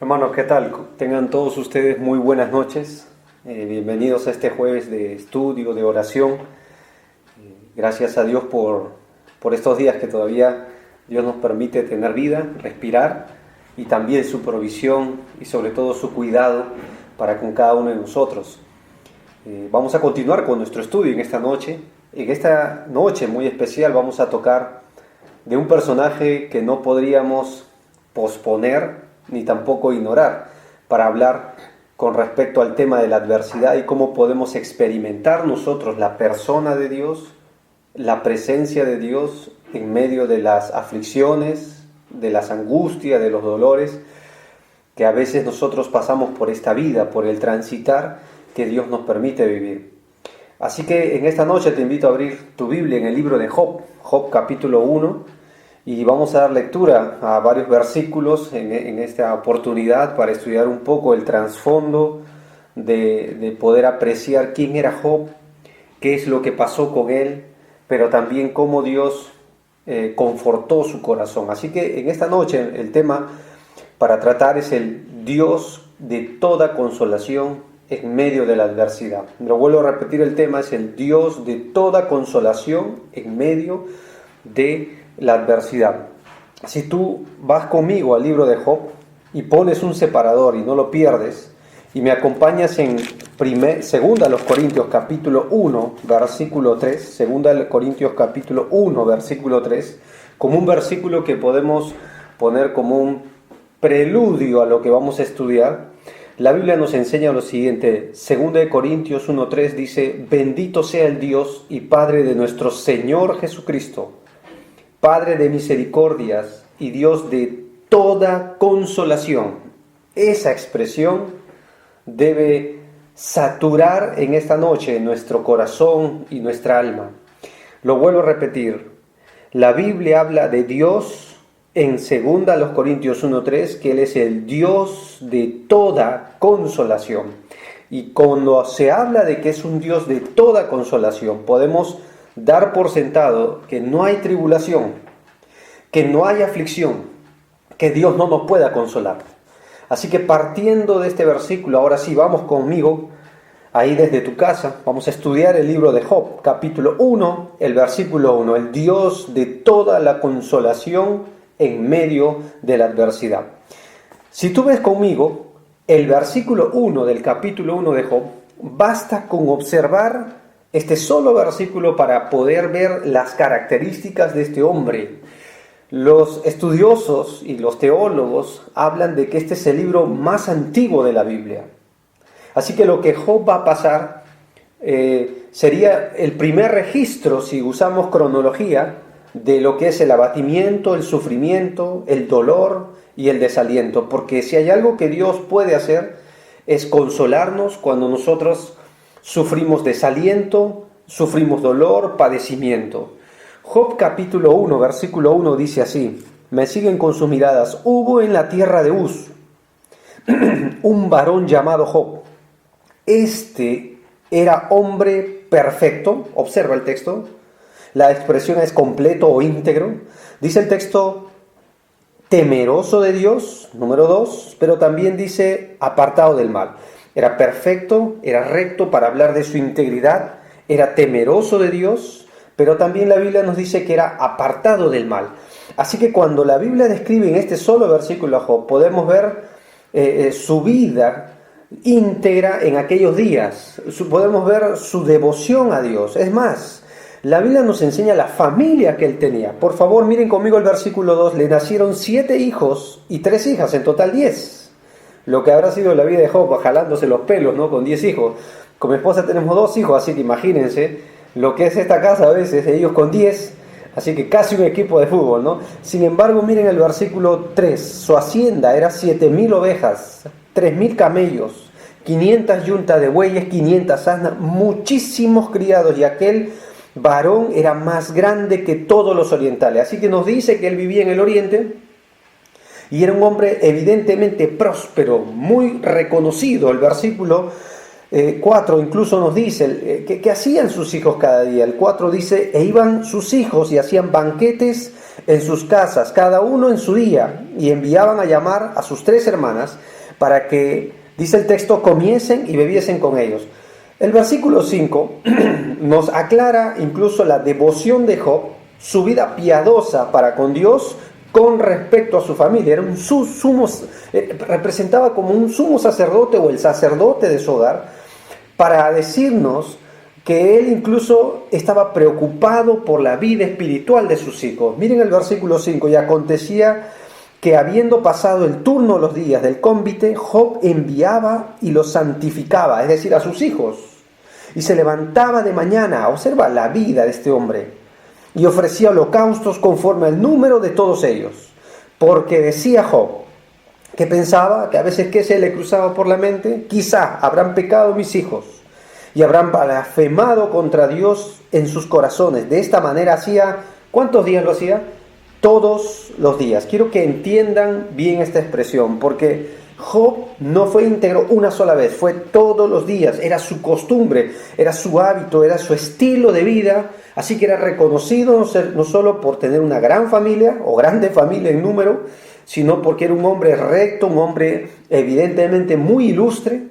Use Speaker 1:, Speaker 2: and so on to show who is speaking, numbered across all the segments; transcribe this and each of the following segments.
Speaker 1: Hermanos, ¿qué tal? Tengan todos ustedes muy buenas noches. Bienvenidos a este jueves de estudio, de oración. Gracias a Dios por estos días que todavía Dios nos permite tener vida, respirar, y también su provisión y sobre todo su cuidado para con cada uno de nosotros. Vamos a continuar con nuestro estudio en esta noche. En esta noche muy especial vamos a tocar de un personaje que no podríamos posponer ni tampoco ignorar, para hablar con respecto al tema de la adversidad y cómo podemos experimentar nosotros la persona de Dios, la presencia de Dios en medio de las aflicciones, de las angustias, de los dolores que a veces nosotros pasamos por esta vida, por el transitar que Dios nos permite vivir. Así que en esta noche te invito a abrir tu Biblia en el libro de Job, Job capítulo 1, y vamos a dar lectura a varios versículos en esta oportunidad para estudiar un poco el trasfondo de poder apreciar quién era Job, qué es lo que pasó con él, pero también cómo Dios confortó su corazón. Así que en esta noche el tema para tratar es el Dios de toda consolación en medio de la adversidad. Lo vuelvo a repetir, el tema es el Dios de toda consolación en medio de la adversidad. Si tú vas conmigo al libro de Job y pones un separador y no lo pierdes, y me acompañas en segunda a los Corintios capítulo 1 versículo 3, segunda a Corintios capítulo 1 versículo 3, como un versículo que podemos poner como un preludio a lo que vamos a estudiar. La Biblia nos enseña lo siguiente. Segunda de Corintios 1:3 dice: bendito sea el Dios y Padre de nuestro Señor Jesucristo, Padre de misericordias y Dios de toda consolación. Esa expresión debe saturar en esta noche nuestro corazón y nuestra alma. Lo vuelvo a repetir. La Biblia habla de Dios en 2 Corintios 1:3, que Él es el Dios de toda consolación. Y cuando se habla de que es un Dios de toda consolación, podemos dar por sentado que no hay tribulación, que no hay aflicción, que Dios no nos pueda consolar. Así que partiendo de este versículo, ahora sí, vamos conmigo, ahí desde tu casa, vamos a estudiar el libro de Job, capítulo 1, el versículo 1, el Dios de toda la consolación en medio de la adversidad. Si tú ves conmigo el versículo 1 del capítulo 1 de Job, basta con observar este solo versículo para poder ver las características de este hombre. Los estudiosos y los teólogos hablan de que este es el libro más antiguo de la Biblia. Así que lo que Job va a pasar sería el primer registro, si usamos cronología, de lo que es el abatimiento, el sufrimiento, el dolor y el desaliento. Porque si hay algo que Dios puede hacer es consolarnos cuando nosotros sufrimos desaliento, sufrimos dolor, padecimiento. Job capítulo 1, versículo 1 dice así, me siguen con sus miradas: hubo en la tierra de Uz un varón llamado Job. Este era hombre perfecto. Observa el texto. La expresión es completo o íntegro. Dice el texto, temeroso de Dios, número 2, pero también dice apartado del mal. Era perfecto, era recto para hablar de su integridad, era temeroso de Dios, pero también la Biblia nos dice que era apartado del mal. Así que cuando la Biblia describe en este solo versículo a Job, podemos ver su vida íntegra en aquellos días. Podemos ver su devoción a Dios. Es más, la Biblia nos enseña la familia que él tenía. Por favor, miren conmigo el versículo 2. Le nacieron 7 hijos y 3 hijas, en total 10. Lo que habrá sido la vida de Job, jalándose los pelos, ¿no? Con 10 hijos. Con mi esposa tenemos 2 hijos, así que imagínense lo que es esta casa a veces, ellos con 10, así que casi un equipo de fútbol, ¿no? Sin embargo, miren el versículo 3, su hacienda era 7,000 ovejas, 3,000 camellos, 500 yuntas de bueyes, 500 asnas, muchísimos criados, y aquel varón era más grande que todos los orientales. Así que nos dice que él vivía en el oriente y era un hombre evidentemente próspero, muy reconocido. El versículo 4 incluso nos dice que hacían sus hijos cada día. El 4 dice, e iban sus hijos y hacían banquetes en sus casas, cada uno en su día, y enviaban a llamar a sus 3 hermanas para que, dice el texto, comiesen y bebiesen con ellos. El versículo 5 nos aclara incluso la devoción de Job, su vida piadosa para con Dios con respecto a su familia. Era representaba como un sumo sacerdote o el sacerdote de su hogar, para decirnos que él incluso estaba preocupado por la vida espiritual de sus hijos. Miren el versículo 5, y acontecía que habiendo pasado el turno los días del cónvite, Job enviaba y los santificaba, es decir, a sus hijos, y se levantaba de mañana, observa la vida de este hombre, y ofrecía holocaustos conforme al número de todos ellos, porque decía Job, que pensaba que a veces que se le cruzaba por la mente, quizá habrán pecado mis hijos y habrán blasfemado contra Dios en sus corazones. De esta manera hacía, ¿cuántos días lo hacía? Todos los días. Quiero que entiendan bien esta expresión, porque Job no fue íntegro una sola vez, fue todos los días, era su costumbre, era su hábito, era su estilo de vida, así que era reconocido no solo por tener una gran familia o grande familia en número, sino porque era un hombre recto, un hombre evidentemente muy ilustre.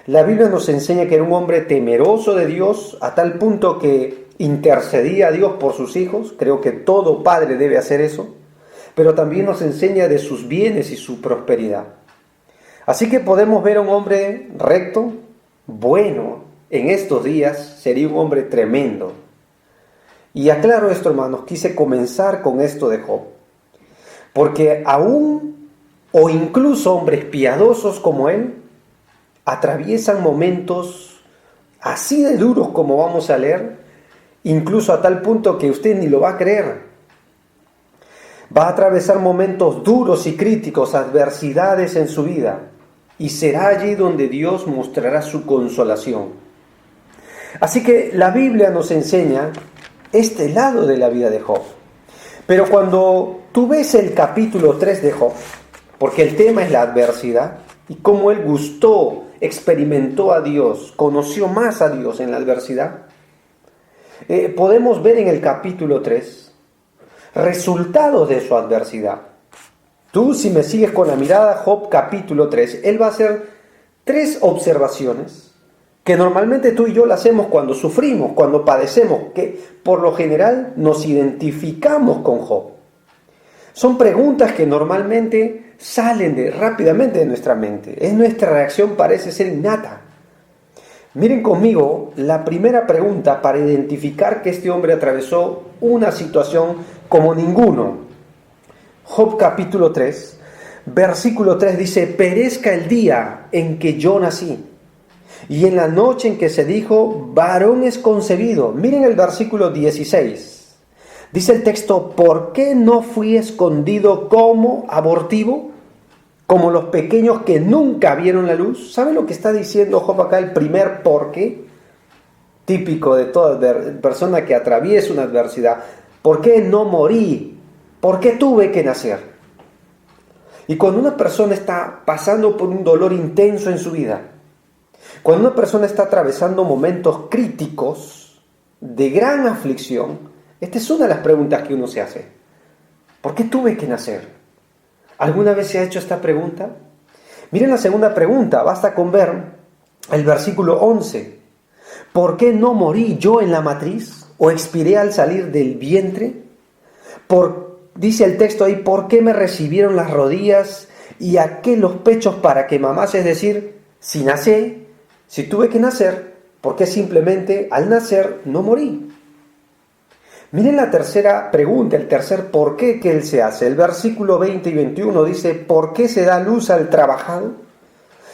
Speaker 1: La Biblia nos enseña que era un hombre temeroso de Dios, a tal punto que intercedía a Dios por sus hijos. Creo que todo padre debe hacer eso, pero también nos enseña de sus bienes y su prosperidad. Así que podemos ver a un hombre recto, bueno, en estos días sería un hombre tremendo. Y aclaro esto, hermanos, quise comenzar con esto de Job, porque aún o incluso hombres piadosos como él atraviesan momentos así de duros como vamos a leer, incluso a tal punto que usted ni lo va a creer. Va a atravesar momentos duros y críticos, adversidades en su vida, y será allí donde Dios mostrará su consolación. Así que la Biblia nos enseña este lado de la vida de Job. Pero cuando tú ves el capítulo 3 de Job, porque el tema es la adversidad, y cómo él experimentó a Dios, conoció más a Dios en la adversidad, podemos ver en el capítulo 3 resultados de su adversidad. Tú, si me sigues con la mirada, Job capítulo 3, él va a hacer 3 observaciones que normalmente tú y yo las hacemos cuando sufrimos, cuando padecemos, que por lo general nos identificamos con Job. Son preguntas que normalmente salen rápidamente de nuestra mente. Nuestra reacción parece ser innata. Miren conmigo la primera pregunta para identificar que este hombre atravesó una situación como ninguno. Job capítulo 3, versículo 3 dice, perezca el día en que yo nací, y en la noche en que se dijo, varón es concebido. Miren el versículo 16. Dice el texto, ¿por qué no fui escondido como abortivo? Como los pequeños que nunca vieron la luz. ¿Saben lo que está diciendo Job acá? El primer por qué, típico de toda persona que atraviesa una adversidad. ¿Por qué no morí? ¿Por qué tuve que nacer? Y cuando una persona está pasando por un dolor intenso en su vida, cuando una persona está atravesando momentos críticos de gran aflicción, esta es una de las preguntas que uno se hace. ¿Por qué tuve que nacer? ¿Alguna vez se ha hecho esta pregunta? Miren la segunda pregunta, basta con ver el versículo 11. ¿Por qué no morí yo en la matriz o expiré al salir del vientre? Dice el texto ahí, ¿por qué me recibieron las rodillas y a qué los pechos para que mamase? Es decir, si nací, si tuve que nacer, ¿por qué simplemente al nacer no morí? Miren la tercera pregunta, el tercer por qué que él se hace. El versículo 20 y 21 dice, ¿por qué se da luz al trabajado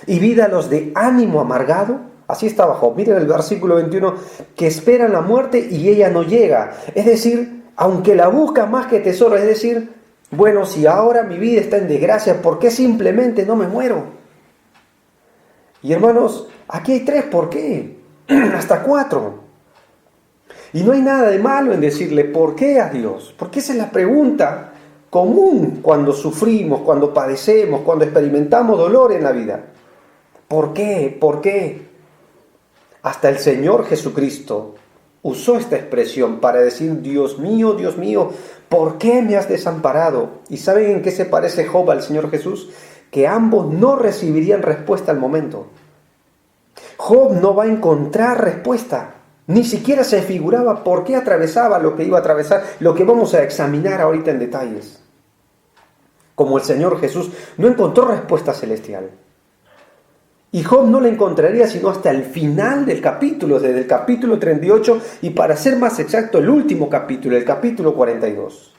Speaker 1: y vida a los de ánimo amargado? Así está abajo. Miren el versículo 21, que esperan la muerte y ella no llega. Es decir, aunque la busca más que tesoro, es decir, bueno, si ahora mi vida está en desgracia, ¿por qué simplemente no me muero? Y hermanos, aquí hay 3 por qué, hasta 4. Y no hay nada de malo en decirle ¿por qué a Dios? Porque esa es la pregunta común cuando sufrimos, cuando padecemos, cuando experimentamos dolor en la vida. ¿Por qué? ¿Por qué? Hasta el Señor Jesucristo usó esta expresión para decir, Dios mío, ¿por qué me has desamparado? ¿Y saben en qué se parece Job al Señor Jesús? Que ambos no recibirían respuesta al momento. Job no va a encontrar respuesta. Ni siquiera se figuraba por qué atravesaba lo que iba a atravesar, lo que vamos a examinar ahorita en detalles. Como el Señor Jesús no encontró respuesta celestial. Y Job no la encontraría sino hasta el final del capítulo, desde el capítulo 38 y para ser más exacto, el último capítulo, el capítulo 42.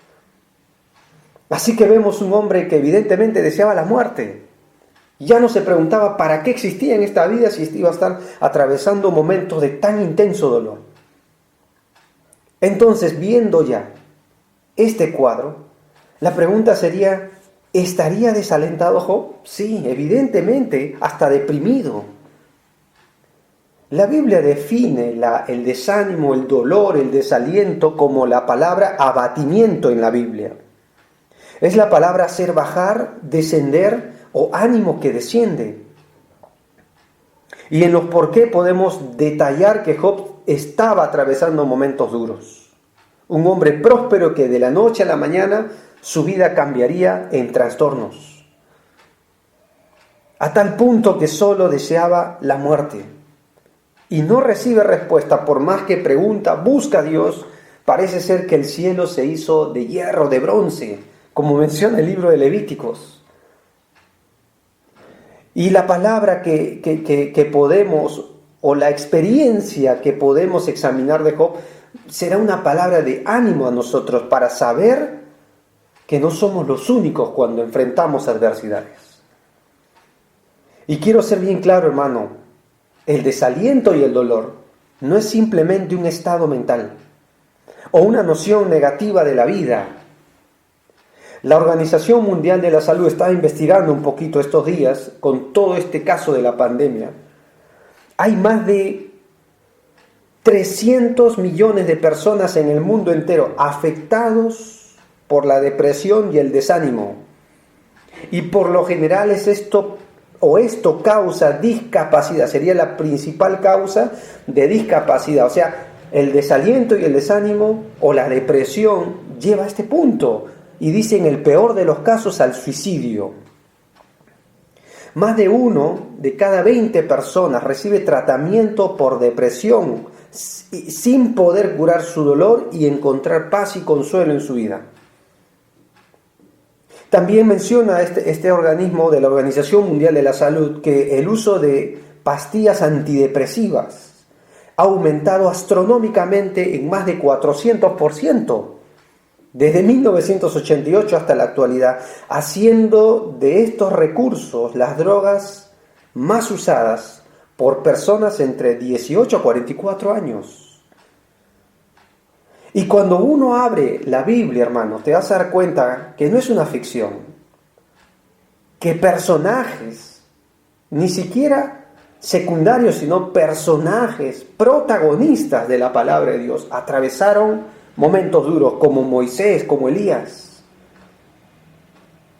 Speaker 1: Así que vemos un hombre que evidentemente deseaba la muerte. Ya no se preguntaba para qué existía en esta vida si iba a estar atravesando momentos de tan intenso dolor. Entonces, viendo ya este cuadro, la pregunta sería, ¿estaría desalentado Job? Sí, evidentemente, hasta deprimido. La Biblia define el desánimo, el dolor, el desaliento como la palabra abatimiento en la Biblia. Es la palabra hacer bajar, descender o ánimo que desciende. Y en los por qué podemos detallar que Job estaba atravesando momentos duros. Un hombre próspero que de la noche a la mañana su vida cambiaría en trastornos. A tal punto que solo deseaba la muerte. Y no recibe respuesta por más que pregunta, busca a Dios. Parece ser que el cielo se hizo de hierro, de bronce, como menciona el libro de Levíticos. Y la palabra que podemos, o la experiencia que podemos examinar de Job, será una palabra de ánimo a nosotros para saber que no somos los únicos cuando enfrentamos adversidades. Y quiero ser bien claro, hermano, el desaliento y el dolor no es simplemente un estado mental o una noción negativa de la vida. La Organización Mundial de la Salud está investigando un poquito estos días con todo este caso de la pandemia. Hay más de 300 millones de personas en el mundo entero afectados por la depresión y el desánimo. Y por lo general esto causa discapacidad, sería la principal causa de discapacidad. O sea, el desaliento y el desánimo o la depresión lleva a este punto. Y dice en el peor de los casos al suicidio. Más de 1 de cada 20 personas recibe tratamiento por depresión sin poder curar su dolor y encontrar paz y consuelo en su vida. También menciona este organismo de la Organización Mundial de la Salud que el uso de pastillas antidepresivas ha aumentado astronómicamente en más de 400%. Desde 1988 hasta la actualidad, haciendo de estos recursos las drogas más usadas por personas entre 18 a 44 años. Y cuando uno abre la Biblia, hermano, te vas a dar cuenta que no es una ficción, que personajes, ni siquiera secundarios, sino personajes protagonistas de la palabra de Dios, atravesaron momentos duros como Moisés, como Elías,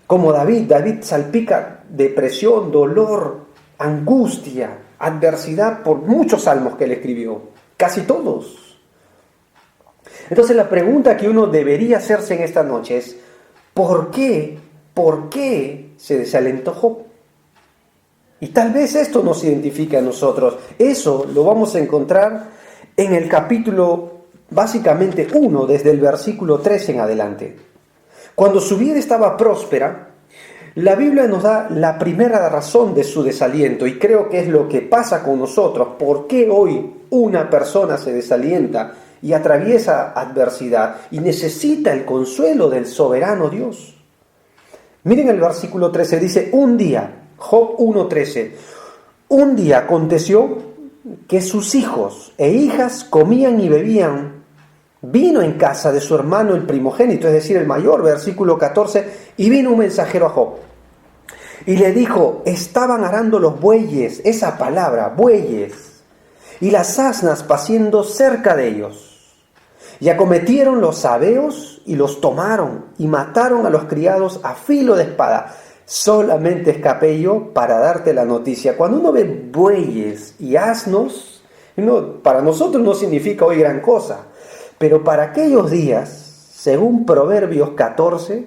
Speaker 1: como David. David salpica depresión, dolor, angustia, adversidad por muchos salmos que él escribió, casi todos. Entonces la pregunta que uno debería hacerse en esta noche es, ¿por qué se desalentó Job? Y tal vez esto nos identifica a nosotros. Eso lo vamos a encontrar en el capítulo básicamente 1, desde el versículo 13 en adelante. Cuando su vida estaba próspera, la Biblia nos da la primera razón de su desaliento, y creo que es lo que pasa con nosotros. ¿Por qué hoy una persona se desalienta y atraviesa adversidad y necesita el consuelo del soberano Dios? Miren el versículo 13, dice, un día, Job 1:13, un día aconteció que sus hijos e hijas comían y bebían vino en casa de su hermano el primogénito, es decir, el mayor, versículo 14, y vino un mensajero a Job y le dijo, estaban arando los bueyes, esa palabra, bueyes, y las asnas paciendo cerca de ellos. Y acometieron los sabeos y los tomaron y mataron a los criados a filo de espada. Solamente escapé yo para darte la noticia. Cuando uno ve bueyes y asnos, Para nosotros no significa hoy gran cosa, pero para aquellos días, según Proverbios 14,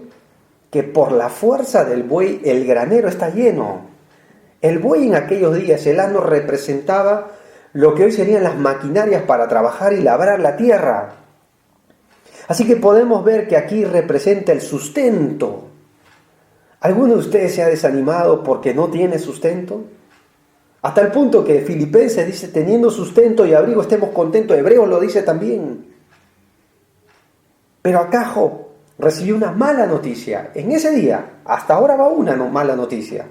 Speaker 1: que por la fuerza del buey el granero está lleno. El buey en aquellos días, el asno, representaba lo que hoy serían las maquinarias para trabajar y labrar la tierra. Así que podemos ver que aquí representa el sustento. ¿Alguno de ustedes se ha desanimado porque no tiene sustento? Hasta el punto que Filipenses dice, teniendo sustento y abrigo estemos contentos. Hebreos lo dice también. Pero acá Job recibió una mala noticia. En ese día, hasta ahora va una mala noticia.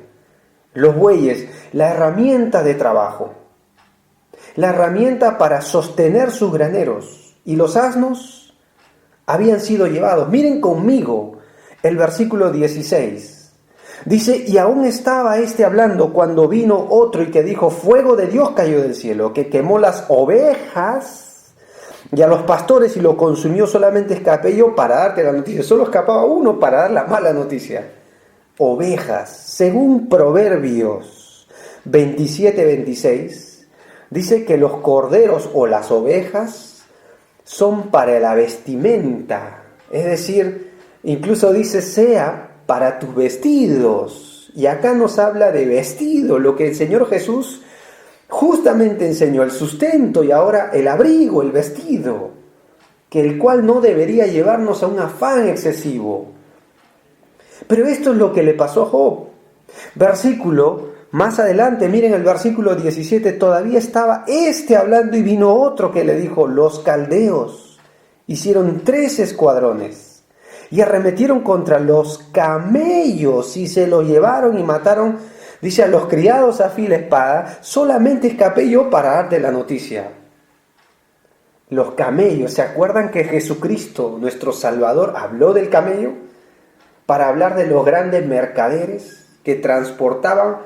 Speaker 1: Los bueyes, la herramienta de trabajo, la herramienta para sostener sus graneros, y los asnos habían sido llevados. Miren conmigo el versículo 16. Dice, y aún estaba hablando cuando vino otro y que dijo, fuego de Dios cayó del cielo, que quemó las ovejas y a los pastores y lo consumió. Solamente escapé yo para darte la noticia. Solo escapaba uno para dar la mala noticia. Ovejas. Según Proverbios 27-26, dice que los corderos o las ovejas son para la vestimenta. Es decir, incluso dice, sea para tus vestidos. Y acá nos habla de vestido, lo que el Señor Jesús justamente enseñó, el sustento y ahora el abrigo, el vestido, que el cual no debería llevarnos a un afán excesivo. Pero esto es lo que le pasó a Job. Versículo, más adelante, miren el versículo 17, todavía estaba hablando y vino otro que le dijo, los caldeos hicieron 3 escuadrones y arremetieron contra los camellos y se los llevaron y mataron, dice, a los criados a fila espada. Solamente escapé yo para darte la noticia. Los camellos, ¿se acuerdan que Jesucristo, nuestro Salvador, habló del camello? Para hablar de los grandes mercaderes que transportaban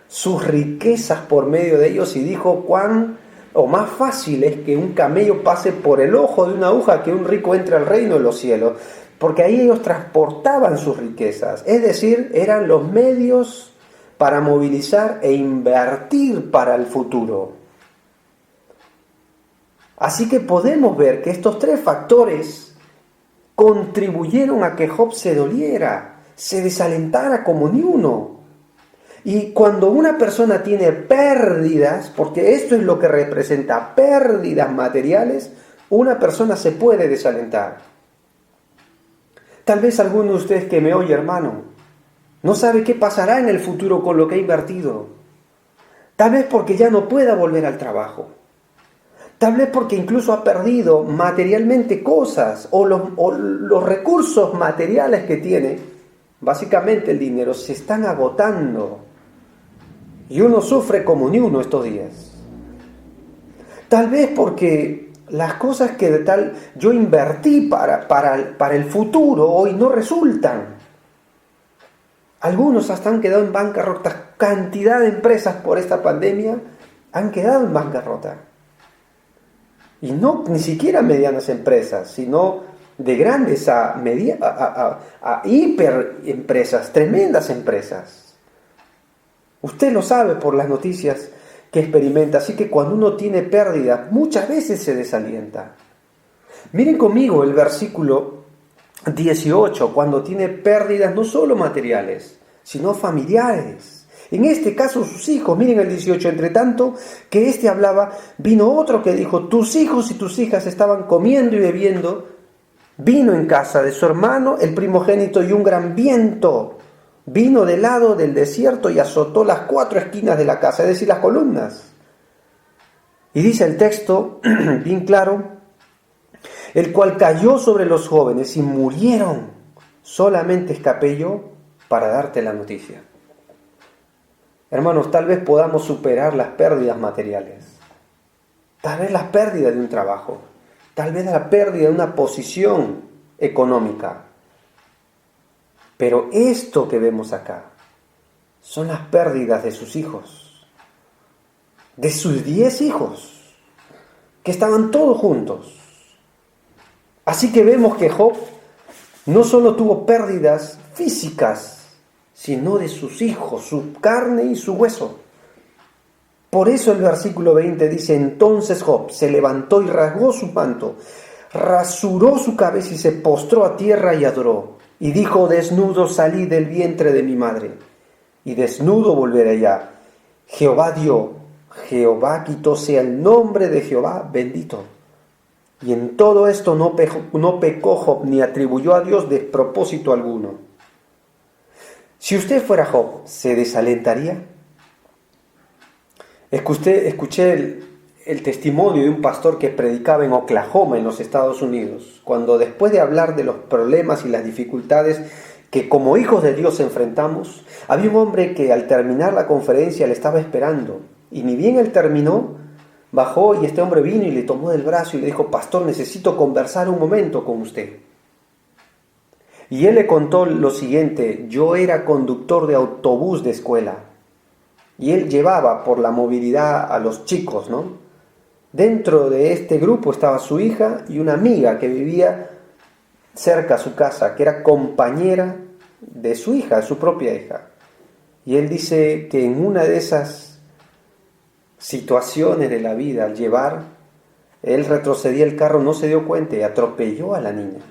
Speaker 1: sus riquezas por medio de ellos, y dijo más fácil es que un camello pase por el ojo de una aguja que un rico entre al reino de los cielos, porque ahí ellos transportaban sus riquezas, es decir, eran los medios para movilizar e invertir para el futuro. Así que podemos ver que estos 3 factores contribuyeron a que Job se doliera, se desalentara como ni uno. Y cuando una persona tiene pérdidas, porque esto es lo que representa, pérdidas materiales, una persona se puede desalentar. Tal vez alguno de ustedes que me oye, hermano, no sabe qué pasará en el futuro con lo que ha invertido. Tal vez porque ya no pueda volver al trabajo. Tal vez porque incluso ha perdido materialmente cosas o los recursos materiales que tiene, básicamente el dinero, se están agotando. Y uno sufre como ni uno estos días. Tal vez porque las cosas que yo invertí para el futuro hoy no resultan. Algunos hasta han quedado en bancarrota. Cantidad de empresas por esta pandemia han quedado en bancarrota. Y no ni siquiera medianas empresas, sino de grandes a hiper empresas, tremendas empresas. Usted lo sabe por las noticias que experimenta, así que cuando uno tiene pérdidas, muchas veces se desalienta. Miren conmigo el versículo 18, cuando tiene pérdidas no solo materiales, sino familiares. En este caso sus hijos. Miren el 18, entre tanto que hablaba, vino otro que dijo, tus hijos y tus hijas estaban comiendo y bebiendo vino en casa de su hermano, el primogénito, y un gran viento vino del lado del desierto y azotó las 4 esquinas de la casa, es decir, las columnas. Y dice el texto, bien claro, el cual cayó sobre los jóvenes y murieron. Solamente escapé yo para darte la noticia. Hermanos, tal vez podamos superar las pérdidas materiales, tal vez las pérdidas de un trabajo, tal vez la pérdida de una posición económica. Pero esto que vemos acá son las pérdidas de sus hijos, de sus 10 hijos, que estaban todos juntos. Así que vemos que Job no solo tuvo pérdidas físicas, sino de sus hijos, su carne y su hueso. Por eso el versículo 20 dice: entonces Job se levantó y rasgó su manto, rasuró su cabeza y se postró a tierra y adoró. Y dijo: desnudo salí del vientre de mi madre, y desnudo volveré allá. Jehová dio, Jehová quitó, sea el nombre de Jehová bendito. Y en todo esto no pecó Job, ni atribuyó a Dios despropósito alguno. Si usted fuera Job, ¿se desalentaría? Escuché el testimonio de un pastor que predicaba en Oklahoma, en los Estados Unidos, cuando después de hablar de los problemas y las dificultades que como hijos de Dios enfrentamos, había un hombre que al terminar la conferencia le estaba esperando, y ni bien él terminó, bajó y este hombre vino y le tomó del brazo y le dijo: pastor, necesito conversar un momento con usted. Y él le contó lo siguiente: yo era conductor de autobús de escuela, y él llevaba por la movilidad a los chicos, ¿no? Dentro de este grupo estaba su hija y una amiga que vivía cerca a su casa, que era compañera de su hija, de su propia hija. Y él dice que en una de esas situaciones de la vida, al llevar, él retrocedía el carro, no se dio cuenta y atropelló a la niña.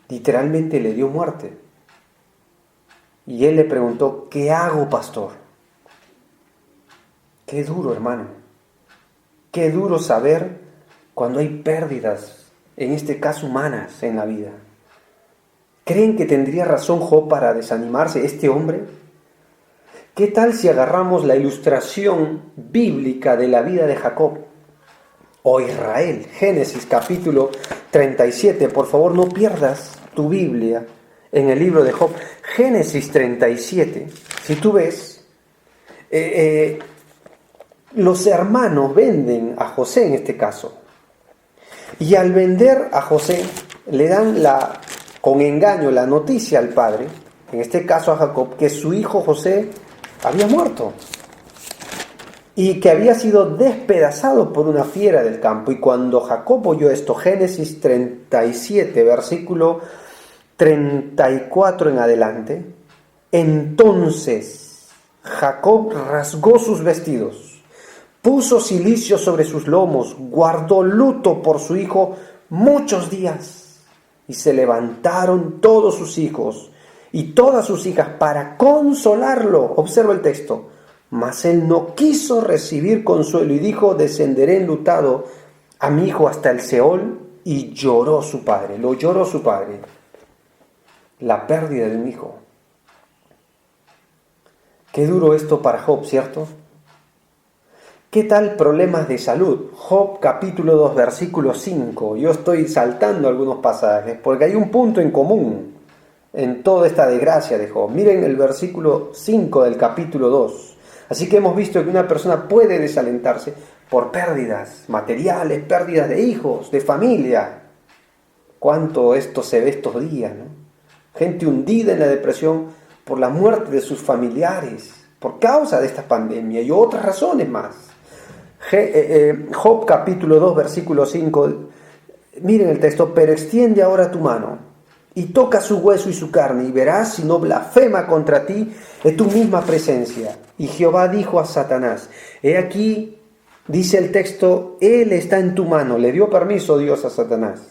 Speaker 1: Literalmente le dio muerte. Y él le preguntó: ¿qué hago, pastor? Qué duro, hermano. Qué duro saber cuando hay pérdidas, en este caso humanas, en la vida. ¿Creen que tendría razón Job para desanimarse, este hombre? ¿Qué tal si agarramos la ilustración bíblica de la vida de Jacob o Israel? Génesis capítulo 37. Por favor, no pierdas tu Biblia en el libro de Job. Génesis 37. Si tú ves, los hermanos venden a José en este caso. Y al vender a José, le dan con engaño la noticia al padre, en este caso a Jacob, que su hijo José había muerto y que había sido despedazado por una fiera del campo. Y cuando Jacob oyó esto, Génesis 37, versículo 34 en adelante, entonces Jacob rasgó sus vestidos, puso cilicio sobre sus lomos, guardó luto por su hijo muchos días, y se levantaron todos sus hijos y todas sus hijas para consolarlo. Observa el texto. Mas él no quiso recibir consuelo y dijo: descenderé enlutado a mi hijo hasta el Seol. Y lloró su padre. Lo lloró su padre. La pérdida de un hijo. Qué duro esto para Job, ¿cierto? ¿Qué tal problemas de salud? Job capítulo 2, versículo 5. Yo estoy saltando algunos pasajes porque hay un punto en común en toda esta desgracia de Job. Miren el versículo 5 del capítulo 2. Así que hemos visto que una persona puede desalentarse por pérdidas materiales, pérdidas de hijos, de familia. Cuánto esto se ve estos días, ¿no? Gente hundida en la depresión por la muerte de sus familiares, por causa de esta pandemia y otras razones más. Job capítulo 2, versículo 5. Miren el texto: pero extiende ahora tu mano y toca su hueso y su carne, y verás si no blasfema contra ti en tu misma presencia. Y Jehová dijo a Satanás: he aquí, dice el texto, él está en tu mano. Le dio permiso Dios a Satanás,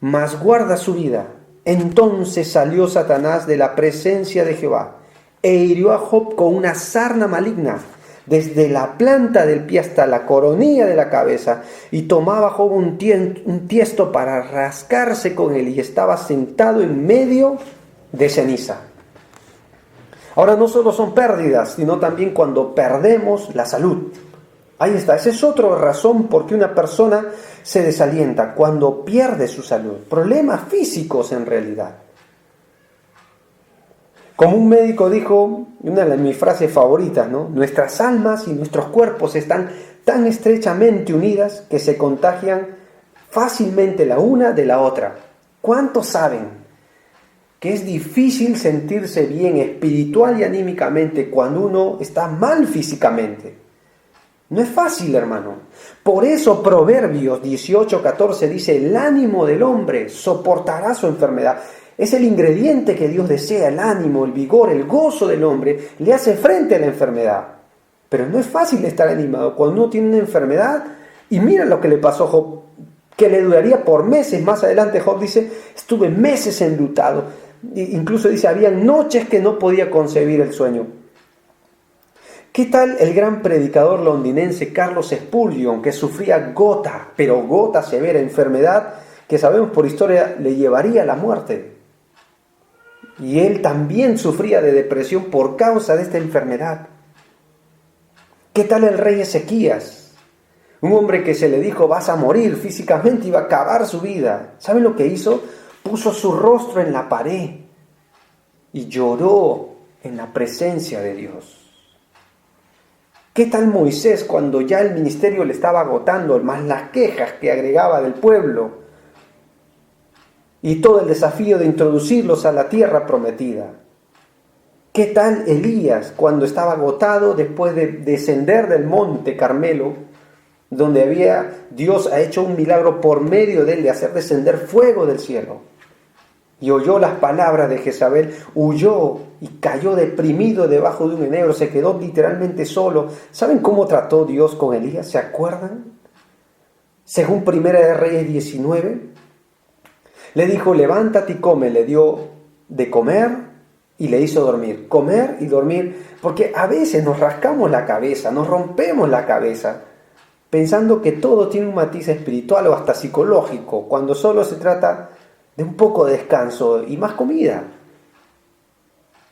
Speaker 1: mas guarda su vida. Entonces salió Satanás de la presencia de Jehová e hirió a Job con una sarna maligna, desde la planta del pie hasta la coronilla de la cabeza, y tomaba Job un tiesto para rascarse con él, y estaba sentado en medio de ceniza. Ahora, no solo son pérdidas, sino también cuando perdemos la salud. Ahí está, esa es otra razón por qué una persona se desalienta, cuando pierde su salud. Problemas físicos en realidad. Como un médico dijo, una de mis frases favoritas, ¿no? Nuestras almas y nuestros cuerpos están tan estrechamente unidas que se contagian fácilmente la una de la otra. ¿Cuántos saben que es difícil sentirse bien espiritual y anímicamente cuando uno está mal físicamente? No es fácil, hermano. Por eso Proverbios 18:14 dice: el ánimo del hombre soportará su enfermedad. Es el ingrediente que Dios desea, el ánimo, el vigor, el gozo del hombre, le hace frente a la enfermedad. Pero no es fácil estar animado cuando uno tiene una enfermedad. Y mira lo que le pasó a Job, que le duraría por meses. Más adelante Job dice, estuve meses enlutado. Incluso dice, había noches que no podía concebir el sueño. ¿Qué tal el gran predicador londinense Carlos Spurgeon, que sufría gota, pero gota severa, enfermedad que sabemos por historia le llevaría a la muerte? Y él también sufría de depresión por causa de esta enfermedad. ¿Qué tal el rey Ezequías? Un hombre que se le dijo, vas a morir físicamente, iba a acabar su vida. ¿Saben lo que hizo? Puso su rostro en la pared y lloró en la presencia de Dios. ¿Qué tal Moisés cuando ya el ministerio le estaba agotando, más las quejas que agregaba del pueblo y todo el desafío de introducirlos a la tierra prometida? ¿Qué tal Elías cuando estaba agotado después de descender del monte Carmelo, donde Dios ha hecho un milagro por medio de él de hacer descender fuego del cielo? Y oyó las palabras de Jezabel, huyó y cayó deprimido debajo de un enebro, se quedó literalmente solo. ¿Saben cómo trató Dios con Elías? ¿Se acuerdan? Según Primera de Reyes 19, le dijo, levántate y come, le dio de comer y le hizo dormir. Comer y dormir, porque a veces nos rascamos la cabeza, nos rompemos la cabeza, pensando que todo tiene un matiz espiritual o hasta psicológico, cuando solo se trata de un poco de descanso y más comida.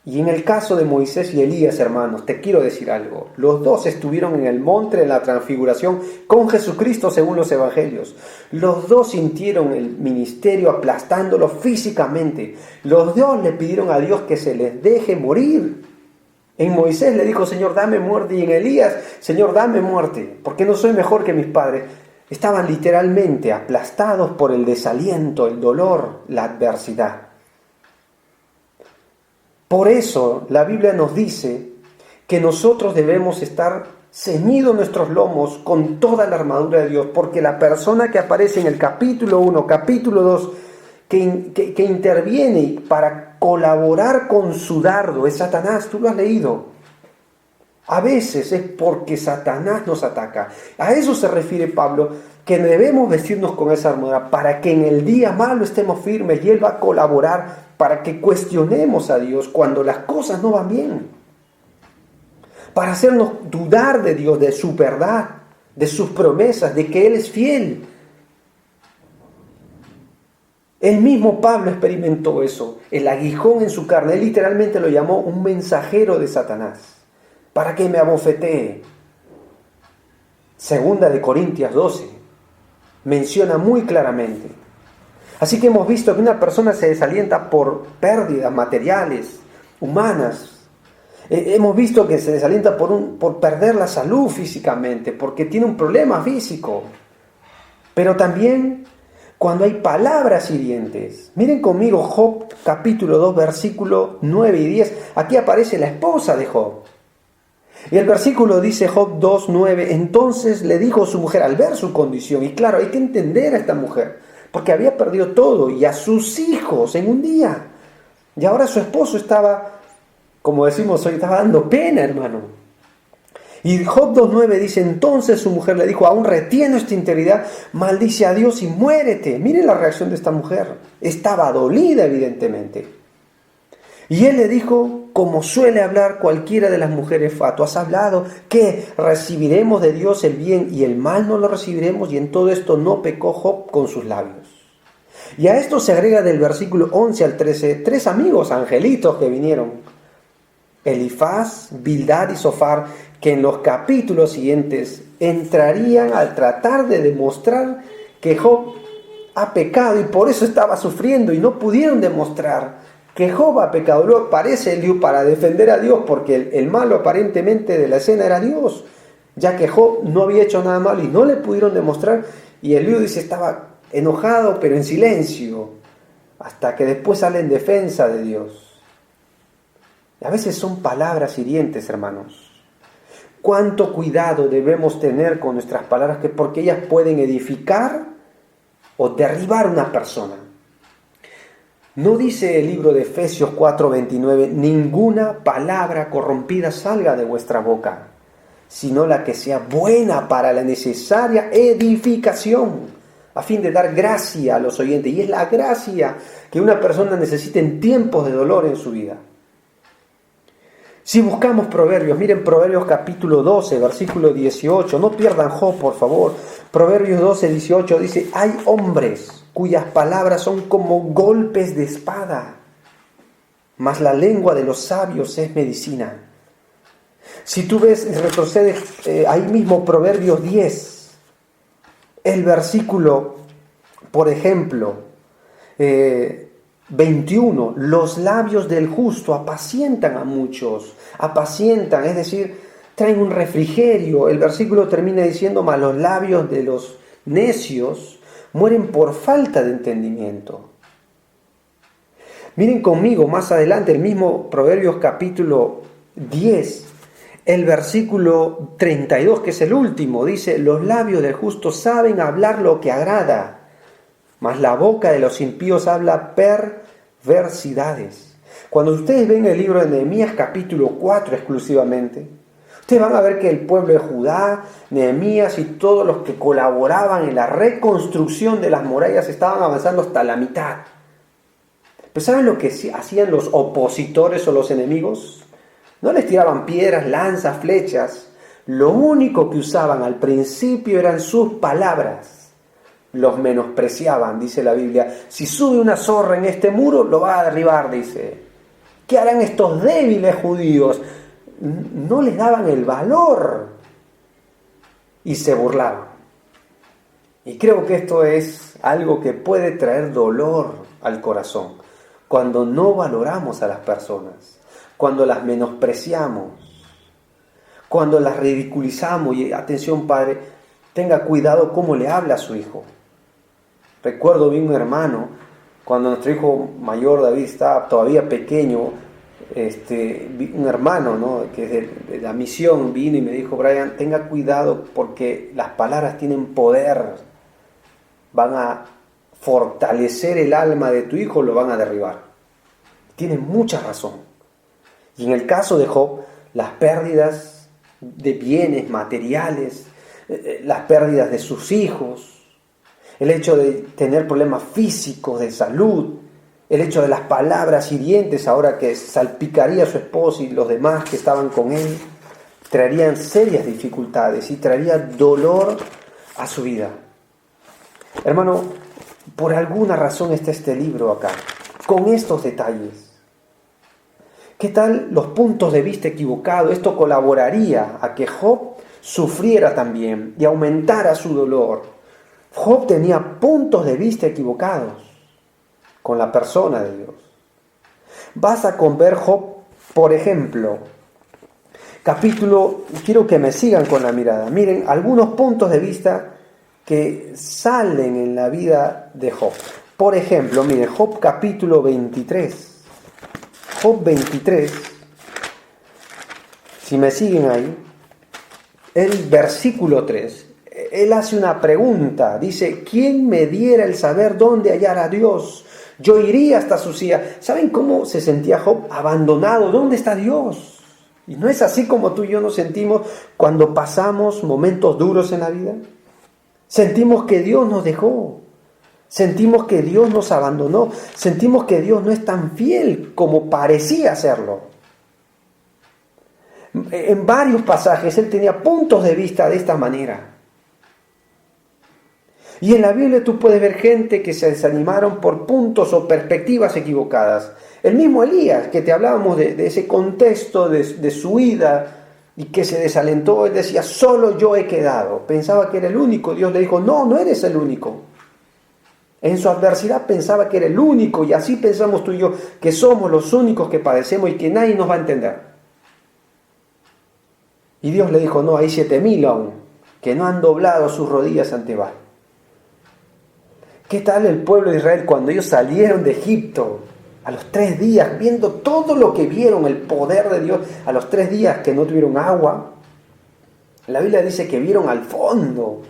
Speaker 1: Y en el caso de Moisés y Elías, hermanos, te quiero decir algo. Los dos estuvieron en el monte de la transfiguración con Jesucristo según los evangelios. Los dos sintieron el ministerio aplastándolo físicamente. Los dos le pidieron a Dios que se les deje morir. En Moisés le dijo, Señor, dame muerte. Y en Elías, Señor, dame muerte, porque no soy mejor que mis padres. Estaban literalmente aplastados por el desaliento, el dolor, la adversidad. Por eso la Biblia nos dice que nosotros debemos estar ceñidos nuestros lomos con toda la armadura de Dios, porque la persona que aparece en el capítulo 1, capítulo 2, que interviene para colaborar con su dardo es Satanás. Tú lo has leído. A veces es porque Satanás nos ataca. A eso se refiere Pablo, que debemos vestirnos con esa armadura para que en el día malo estemos firmes, y Él va a colaborar para que cuestionemos a Dios cuando las cosas no van bien, para hacernos dudar de Dios, de su verdad, de sus promesas, de que Él es fiel. El mismo Pablo experimentó eso, el aguijón en su carne. Él literalmente lo llamó un mensajero de Satanás, para que me abofetee. Segunda de Corintios 12 menciona muy claramente. Así que hemos visto que una persona se desalienta por pérdidas materiales, humanas. Hemos visto que se desalienta por perder la salud físicamente, porque tiene un problema físico. Pero también cuando hay palabras hirientes. Miren conmigo Job capítulo 2, versículo 9 y 10. Aquí aparece la esposa de Job. Y el versículo dice Job 2:9, entonces le dijo su mujer al ver su condición, y claro, hay que entender a esta mujer, porque había perdido todo y a sus hijos en un día. Y ahora su esposo estaba, como decimos hoy, estaba dando pena, hermano. Y Job 2:9 dice, entonces su mujer le dijo, aún retiene esta integridad, maldice a Dios y muérete. Miren la reacción de esta mujer. Estaba dolida, evidentemente. Y él le dijo, como suele hablar cualquiera de las mujeres fatuas, has hablado que recibiremos de Dios el bien y el mal no lo recibiremos, y en todo esto no pecó Job con sus labios. Y a esto se agrega del versículo 11 al 13, 3 amigos angelitos que vinieron, Elifaz, Bildad y Zofar, que en los capítulos siguientes entrarían al tratar de demostrar que Job ha pecado y por eso estaba sufriendo, y no pudieron demostrar que Job ha pecado. Luego aparece Eliú para defender a Dios, porque el malo aparentemente de la escena era Dios, ya que Job no había hecho nada malo y no le pudieron demostrar. Y Eliú dice estaba enojado pero en silencio, hasta que después sale en defensa de Dios. Y a veces son palabras hirientes, hermanos. Cuánto cuidado debemos tener con nuestras palabras, porque ellas pueden edificar o derribar a una persona. ¿No dice el libro de Efesios 4:29, ninguna palabra corrompida salga de vuestra boca, sino la que sea buena para la necesaria edificación, a fin de dar gracia a los oyentes. Y es la gracia que una persona necesita en tiempos de dolor en su vida. Si buscamos Proverbios, miren Proverbios capítulo 12, versículo 18, no pierdan Job, por favor. Proverbios 12, 18 dice, hay hombres cuyas palabras son como golpes de espada, mas la lengua de los sabios es medicina. Si tú ves, retrocedes ahí mismo Proverbios 10, el versículo, por ejemplo, 21, los labios del justo apacientan a muchos, es decir, traen un refrigerio. El versículo termina diciendo, mas los labios de los necios mueren por falta de entendimiento. Miren conmigo más adelante, el mismo Proverbios capítulo 10, el versículo 32, que es el último, dice, los labios del justo saben hablar lo que agrada, mas la boca de los impíos habla perversidades. Cuando ustedes ven el libro de Nehemías capítulo 4 exclusivamente, ustedes van a ver que el pueblo de Judá, Nehemías y todos los que colaboraban en la reconstrucción de las murallas estaban avanzando hasta la mitad. ¿Pero saben lo que hacían los opositores o los enemigos? No les tiraban piedras, lanzas, flechas. Lo único que usaban al principio eran sus palabras. Los menospreciaban, dice la Biblia. Si sube una zorra en este muro, lo va a derribar, dice. ¿Qué harán estos débiles judíos? No les daban el valor y se burlaban. Y creo que esto es algo que puede traer dolor al corazón cuando no valoramos a las personas, cuando las menospreciamos, cuando las ridiculizamos. Y atención, padre, tenga cuidado cómo le habla a su hijo. Recuerdo bien un hermano, cuando nuestro hijo mayor David estaba todavía pequeño, un hermano, ¿no?, que es de la misión, vino y me dijo, Brian, tenga cuidado porque las palabras tienen poder, van a fortalecer el alma de tu hijo, lo van a derribar. Tiene mucha razón. Y en el caso de Job, las pérdidas de bienes materiales, las pérdidas de sus hijos, el hecho de tener problemas físicos, de salud, el hecho de las palabras hirientes ahora que salpicaría a su esposo y los demás que estaban con él, traerían serias dificultades y traería dolor a su vida. Hermano, por alguna razón está este libro acá, con estos detalles. ¿Qué tal los puntos de vista equivocados? Esto colaboraría a que Job sufriera también y aumentara su dolor. Job tenía puntos de vista equivocados con la persona de Dios. Basta con ver Job, por ejemplo, quiero que me sigan con la mirada. Miren, algunos puntos de vista que salen en la vida de Job. Por ejemplo, miren, Job capítulo 23. Job 23, si me siguen ahí, el versículo 3, él hace una pregunta, dice, ¿quién me diera el saber dónde hallar a Dios? Yo iría hasta su silla. ¿Saben cómo se sentía Job? Abandonado. ¿Dónde está Dios? Y no es así como tú y yo nos sentimos cuando pasamos momentos duros en la vida. Sentimos que Dios nos dejó. Sentimos que Dios nos abandonó. Sentimos que Dios no es tan fiel como parecía serlo. En varios pasajes él tenía puntos de vista de esta manera. Y en la Biblia tú puedes ver gente que se desanimaron por puntos o perspectivas equivocadas. El mismo Elías, que te hablábamos de ese contexto de su vida y que se desalentó, él decía, solo yo he quedado. Pensaba que era el único. Dios le dijo, no, no eres el único. En su adversidad pensaba que era el único, y así pensamos tú y yo, que somos los únicos que padecemos y que nadie nos va a entender. Y Dios le dijo, no, hay 7,000 aún, que no han doblado sus rodillas ante Baal. ¿Qué tal el pueblo de Israel cuando ellos salieron de Egipto? A los 3 días, viendo todo lo que vieron, el poder de Dios, a los 3 días que no tuvieron agua, la Biblia dice que vieron al fondo.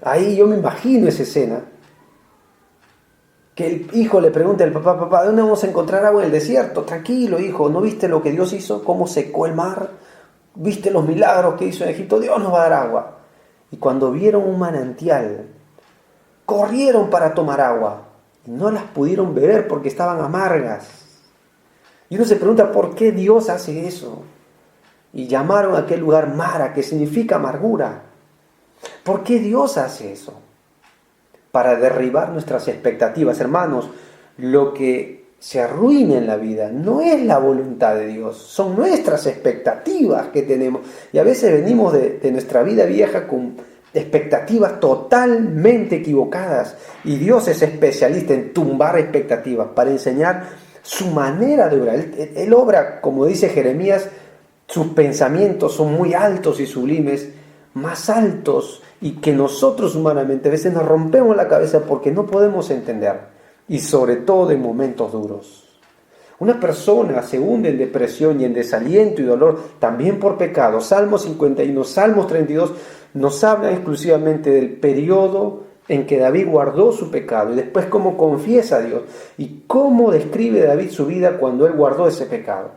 Speaker 1: Ahí yo me imagino esa escena. Que el hijo le pregunta al papá, papá, ¿dónde vamos a encontrar agua en el desierto? Tranquilo, hijo, ¿no viste lo que Dios hizo? ¿Cómo secó el mar? ¿Viste los milagros que hizo en Egipto? Dios nos va a dar agua. Y cuando vieron un manantial, corrieron para tomar agua. Y no las pudieron beber porque estaban amargas. Y uno se pregunta, ¿por qué Dios hace eso? Y llamaron a aquel lugar Mara, que significa amargura. ¿Por qué Dios hace eso? Para derribar nuestras expectativas. Hermanos, lo que se arruina en la vida no es la voluntad de Dios, son nuestras expectativas que tenemos. Y a veces venimos de nuestra vida vieja con expectativas totalmente equivocadas. Y Dios es especialista en tumbar expectativas para enseñar su manera de obrar. Él obra, como dice Jeremías, sus pensamientos son muy altos y sublimes, más altos, y que nosotros humanamente a veces nos rompemos la cabeza porque no podemos entender. Y sobre todo en momentos duros. Una persona se hunde en depresión y en desaliento y dolor también por pecado. Salmo 51, Salmos 32 nos hablan exclusivamente del periodo en que David guardó su pecado y después cómo confiesa a Dios y cómo describe David su vida cuando él guardó ese pecado.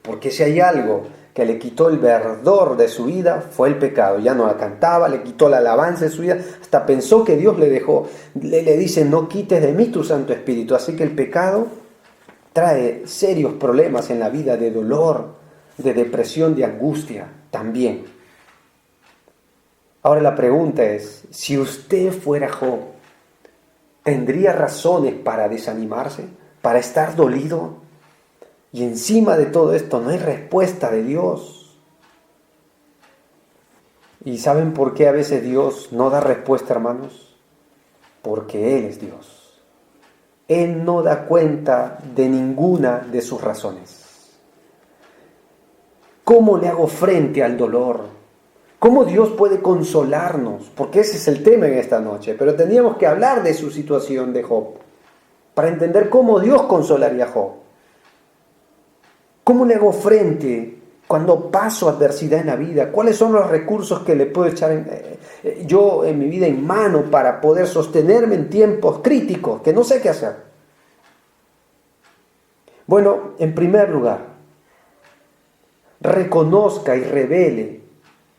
Speaker 1: Porque si hay algo que le quitó el verdor de su vida, fue el pecado. Ya no la cantaba, le quitó la alabanza de su vida, hasta pensó que Dios le dejó. Le dice, no quites de mí tu Santo Espíritu. Así que el pecado trae serios problemas en la vida, de dolor, de depresión, de angustia también. Ahora la pregunta es, si usted fuera Job, ¿tendría razones para desanimarse? ¿Para estar dolido? Y encima de todo esto no hay respuesta de Dios. ¿Y saben por qué a veces Dios no da respuesta, hermanos? Porque Él es Dios. Él no da cuenta de ninguna de sus razones. ¿Cómo le hago frente al dolor? ¿Cómo Dios puede consolarnos? Porque ese es el tema en esta noche. Pero tendríamos que hablar de su situación de Job para entender cómo Dios consolaría a Job. ¿Cómo le hago frente cuando paso adversidad en la vida? ¿Cuáles son los recursos que le puedo echar yo en mi vida en mano para poder sostenerme en tiempos críticos que no sé qué hacer? Bueno, en primer lugar, reconozca y revele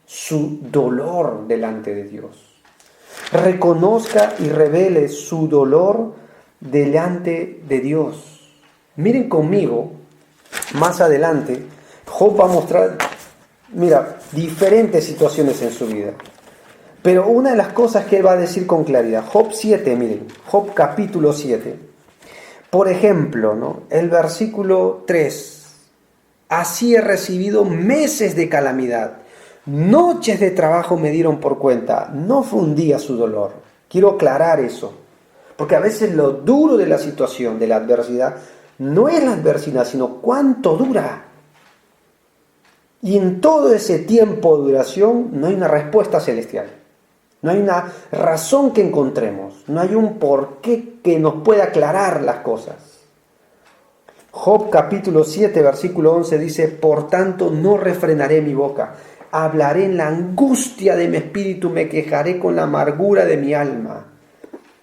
Speaker 1: su dolor delante de Dios. Reconozca y revele su dolor delante de Dios. Miren conmigo. Más adelante, Job va a mostrar, diferentes situaciones en su vida. Pero una de las cosas que él va a decir con claridad, Job 7, miren, Job capítulo 7. Por ejemplo, ¿no? El versículo 3. Así he recibido meses de calamidad. Noches de trabajo me dieron por cuenta. No fue un día su dolor. Quiero aclarar eso. Porque a veces lo duro de la situación, de la adversidad, no es la adversidad, sino cuánto dura. Y en todo ese tiempo de duración no hay una respuesta celestial. No hay una razón que encontremos. No hay un porqué que nos pueda aclarar las cosas. Job capítulo 7, versículo 11 dice, por tanto no refrenaré mi boca. Hablaré en la angustia de mi espíritu, me quejaré con la amargura de mi alma.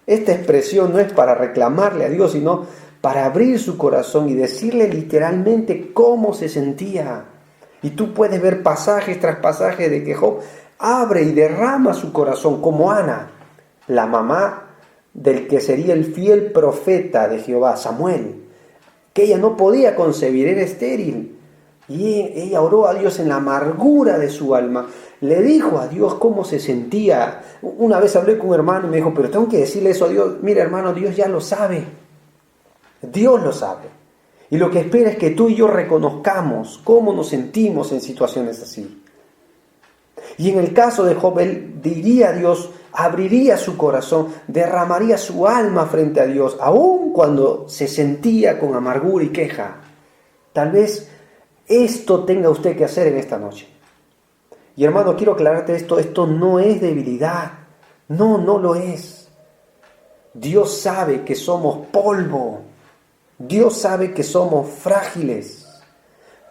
Speaker 1: Esta expresión no es para reclamarle a Dios, sino para abrir su corazón y decirle literalmente cómo se sentía. Y tú puedes ver pasajes tras pasajes de que Job abre y derrama su corazón, como Ana, la mamá del que sería el fiel profeta de Jehová, Samuel, que ella no podía concebir, era estéril. Y ella oró a Dios en la amargura de su alma. Le dijo a Dios cómo se sentía. Una vez hablé con un hermano y me dijo, pero tengo que decirle eso a Dios. Mira, hermano, Dios ya lo sabe. Dios lo sabe. Y lo que espera es que tú y yo reconozcamos cómo nos sentimos en situaciones así. Y en el caso de Job, él diría a Dios, abriría su corazón, derramaría su alma frente a Dios, aun cuando se sentía con amargura y queja. Tal vez esto tenga usted que hacer en esta noche. Y hermano, quiero aclararte esto no es debilidad. No lo es. Dios sabe que somos polvo. Dios sabe que somos frágiles.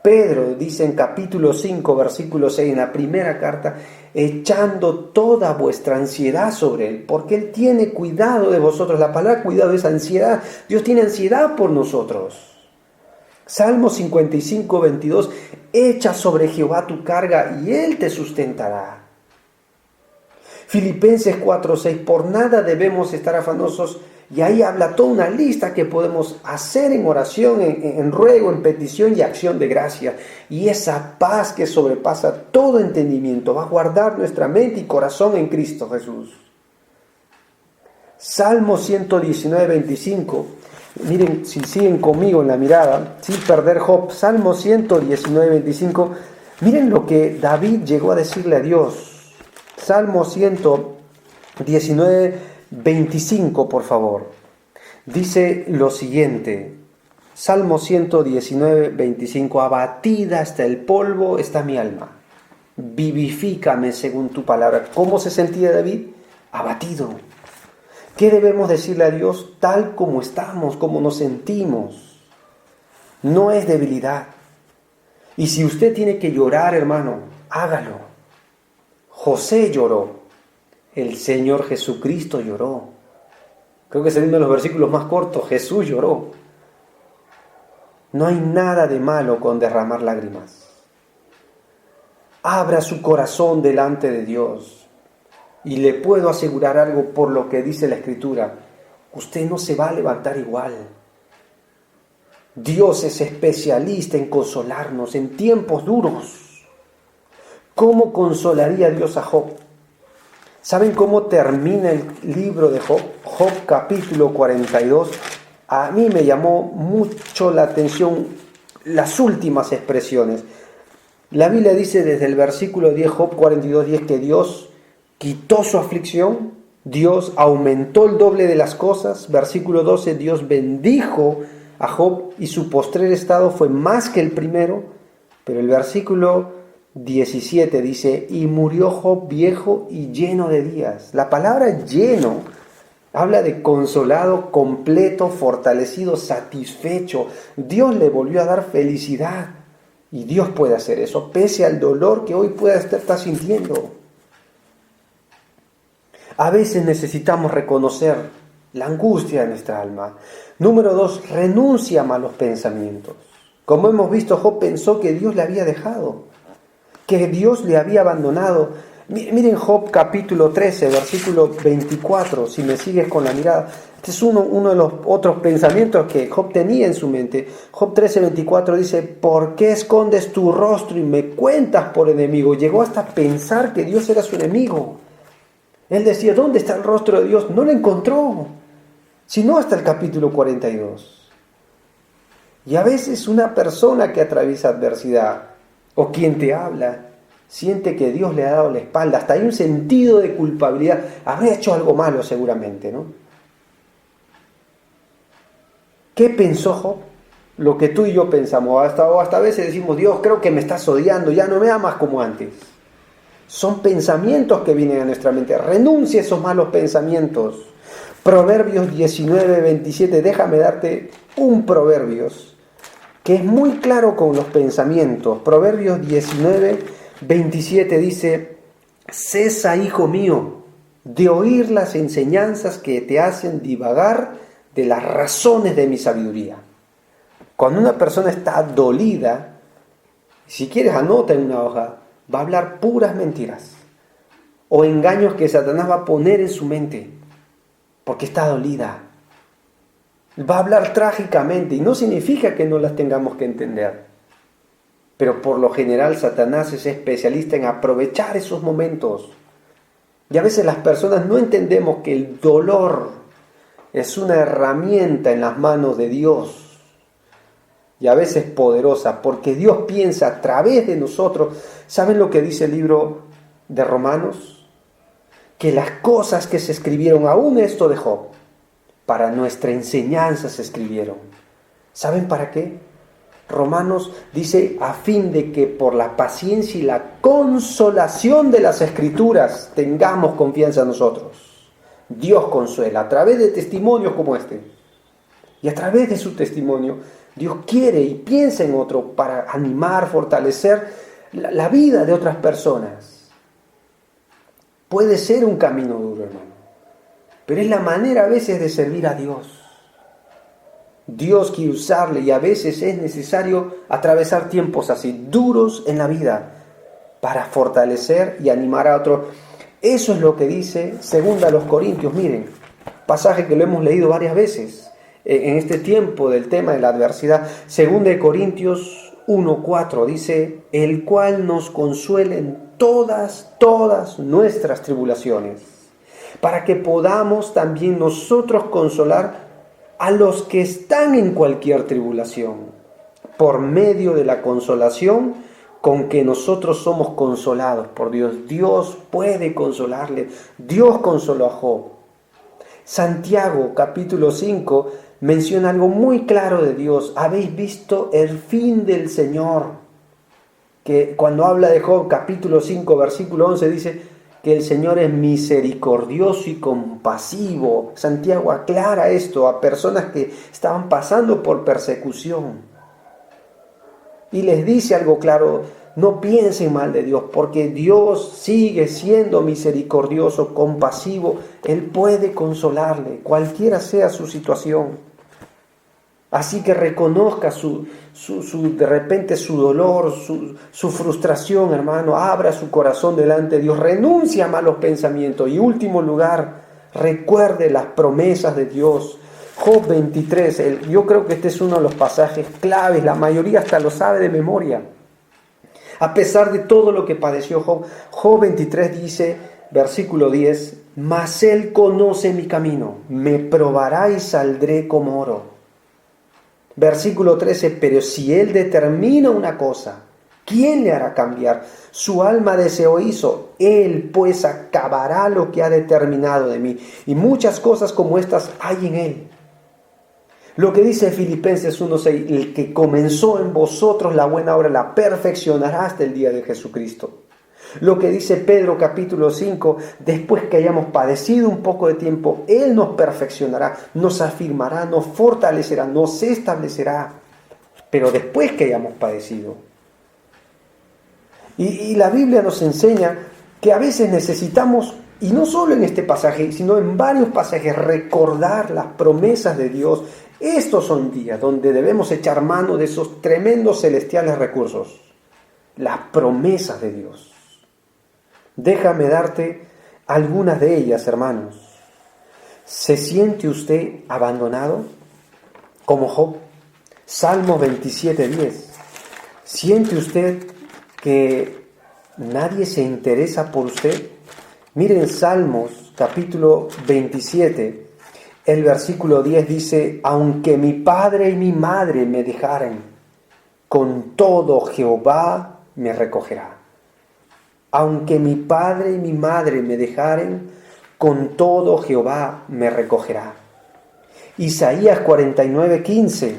Speaker 1: Pedro dice en capítulo 5, versículo 6, en la primera carta, echando toda vuestra ansiedad sobre Él, porque Él tiene cuidado de vosotros. La palabra cuidado es ansiedad. Dios tiene ansiedad por nosotros. Salmo 55, 22, echa sobre Jehová tu carga y Él te sustentará. Filipenses 4, 6, por nada debemos estar afanosos, y ahí habla toda una lista que podemos hacer en oración, en ruego, en petición y acción de gracia. Y esa paz que sobrepasa todo entendimiento va a guardar nuestra mente y corazón en Cristo Jesús. Salmo 119, 25. Miren, si siguen conmigo en la mirada, sin perder Job, Salmo 119, 25, miren lo que David llegó a decirle a Dios. Salmo 119, 25, por favor. Dice lo siguiente, Salmo 119, 25, abatida hasta el polvo está mi alma, vivifícame según tu palabra. ¿Cómo se sentía David? Abatido. ¿Qué debemos decirle a Dios? Tal como estamos, como nos sentimos. No es debilidad. Y si usted tiene que llorar, hermano, hágalo. José lloró. El Señor Jesucristo lloró. Creo que es uno de los versículos más cortos. Jesús lloró. No hay nada de malo con derramar lágrimas. Abra su corazón delante de Dios. Y le puedo asegurar algo por lo que dice la Escritura. Usted no se va a levantar igual. Dios es especialista en consolarnos en tiempos duros. ¿Cómo consolaría Dios a Job? ¿Saben cómo termina el libro de Job? Job capítulo 42. A mí me llamó mucho la atención las últimas expresiones. La Biblia dice desde el versículo 10, Job 42, 10, que Dios quitó su aflicción, Dios aumentó el doble de las cosas. Versículo 12, Dios bendijo a Job y su postrer estado fue más que el primero. Pero el versículo 17 dice, y murió Job viejo y lleno de días. La palabra lleno habla de consolado, completo, fortalecido, satisfecho. Dios le volvió a dar felicidad. Y Dios puede hacer eso, pese al dolor que hoy pueda estar sintiendo. A veces necesitamos reconocer la angustia de nuestra alma. Número 2, renuncia a malos pensamientos. Como hemos visto, Job pensó que Dios le había dejado, que Dios le había abandonado. Miren Job capítulo 13, versículo 24, si me sigues con la mirada. Este es uno de los otros pensamientos que Job tenía en su mente. Job 13, 24 dice, ¿por qué escondes tu rostro y me cuentas por enemigo? Llegó hasta pensar que Dios era su enemigo. Él decía, ¿dónde está el rostro de Dios? No lo encontró, sino hasta el capítulo 42. Y a veces una persona que atraviesa adversidad, o quien te habla, siente que Dios le ha dado la espalda. Hasta hay un sentido de culpabilidad. Habrá hecho algo malo seguramente, ¿no? ¿Qué pensó Job? Lo que tú y yo pensamos. Hasta a veces decimos, Dios, creo que me estás odiando, ya no me amas como antes. Son pensamientos que vienen a nuestra mente. Renuncia a esos malos pensamientos. Proverbios 19, 27. Déjame darte un Proverbios que es muy claro con los pensamientos. Proverbios 19, 27 dice, cesa, hijo mío, de oír las enseñanzas que te hacen divagar de las razones de mi sabiduría. Cuando una persona está dolida, si quieres anota en una hoja, va a hablar puras mentiras o engaños que Satanás va a poner en su mente porque está dolida. Va a hablar trágicamente y no significa que no las tengamos que entender. Pero por lo general Satanás es especialista en aprovechar esos momentos. Y a veces las personas no entendemos que el dolor es una herramienta en las manos de Dios. Y a veces poderosa, porque Dios piensa a través de nosotros. ¿Saben lo que dice el libro de Romanos? Que las cosas que se escribieron, aún esto de Job, para nuestra enseñanza se escribieron. ¿Saben para qué? Romanos dice, a fin de que por la paciencia y la consolación de las Escrituras tengamos confianza nosotros. Dios consuela a través de testimonios como este. Y a través de su testimonio, Dios quiere y piensa en otro para animar, fortalecer la vida de otras personas. Puede ser un camino duro, hermano, pero es la manera a veces de servir a Dios. Dios quiere usarle y a veces es necesario atravesar tiempos así, duros en la vida, para fortalecer y animar a otros. Eso es lo que dice 2 Corintios, miren, pasaje que lo hemos leído varias veces en este tiempo del tema de la adversidad. 2 Corintios 1:4 dice, el cual nos consuela en todas nuestras tribulaciones, para que podamos también nosotros consolar a los que están en cualquier tribulación, por medio de la consolación con que nosotros somos consolados por Dios. Dios puede consolarle. Dios consoló a Job. Santiago capítulo 5 menciona algo muy claro de Dios. Habéis visto el fin del Señor. Que cuando habla de Job capítulo 5 versículo 11 dice que el Señor es misericordioso y compasivo. Santiago aclara esto a personas que estaban pasando por persecución. Y les dice algo claro, no piensen mal de Dios, porque Dios sigue siendo misericordioso, compasivo. Él puede consolarle, cualquiera sea su situación. Así que reconozca de repente su dolor, su frustración, hermano. Abra su corazón delante de Dios. Renuncia a malos pensamientos. Y último lugar, recuerde las promesas de Dios. Job 23, yo creo que este es uno de los pasajes claves. La mayoría hasta lo sabe de memoria. A pesar de todo lo que padeció Job. Job 23 dice, versículo 10, mas Él conoce mi camino. Me probará y saldré como oro. Versículo 13, pero si Él determina una cosa, ¿quién le hará cambiar? Su alma deseo hizo, Él pues acabará lo que ha determinado de mí. Y muchas cosas como estas hay en Él. Lo que dice Filipenses 1:6, el que comenzó en vosotros la buena obra la perfeccionará hasta el día de Jesucristo. Lo que dice Pedro capítulo 5, después que hayamos padecido un poco de tiempo, Él nos perfeccionará, nos afirmará, nos fortalecerá, nos establecerá. Pero después que hayamos padecido. Y la Biblia nos enseña que a veces necesitamos, y no solo en este pasaje, sino en varios pasajes, recordar las promesas de Dios. Estos son días donde debemos echar mano de esos tremendos celestiales recursos. Las promesas de Dios. Déjame darte algunas de ellas, hermanos. ¿Se siente usted abandonado? Como Job. Salmo 27:10. ¿Siente usted que nadie se interesa por usted? Miren Salmos capítulo 27. El versículo 10 dice, aunque mi padre y mi madre me dejaren, con todo Jehová me recogerá. Aunque mi padre y mi madre me dejaren, con todo Jehová me recogerá. Isaías 49:15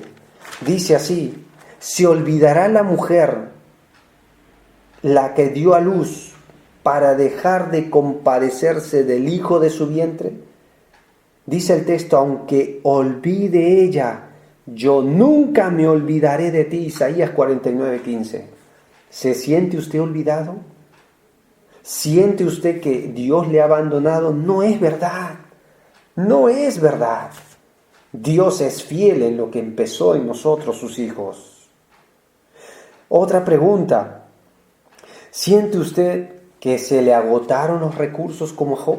Speaker 1: dice así, ¿se olvidará la mujer, la que dio a luz, para dejar de compadecerse del hijo de su vientre? Dice el texto, aunque olvide ella, yo nunca me olvidaré de ti. Isaías 49:15. ¿Se siente usted olvidado? ¿Siente usted que Dios le ha abandonado? No es verdad. No es verdad. Dios es fiel en lo que empezó en nosotros, sus hijos. Otra pregunta. ¿Siente usted que se le agotaron los recursos como Job?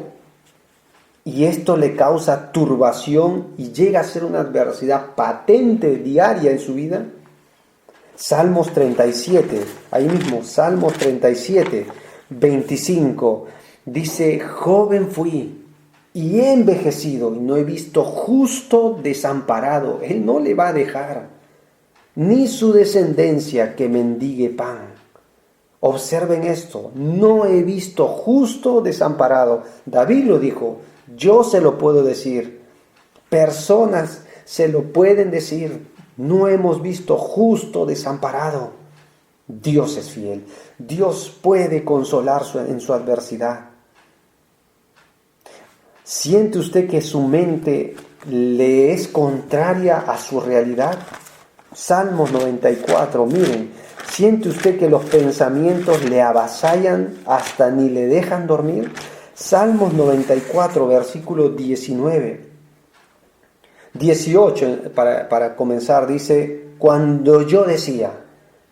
Speaker 1: Y esto le causa turbación y llega a ser una adversidad patente diaria en su vida. Salmos 37, ahí mismo, Salmos 37, 25, dice, joven fui y he envejecido y no he visto justo desamparado. Él no le va a dejar, ni su descendencia que mendigue pan. Observen esto, no he visto justo desamparado. David lo dijo, yo se lo puedo decir, personas se lo pueden decir, no hemos visto justo desamparado. Dios es fiel, Dios puede consolar en su adversidad. ¿Siente usted que su mente le es contraria a su realidad? Salmos 94, miren, ¿siente usted que los pensamientos le avasallan hasta ni le dejan dormir? Salmos 94, versículo 19. 18, para comenzar, dice: cuando yo decía,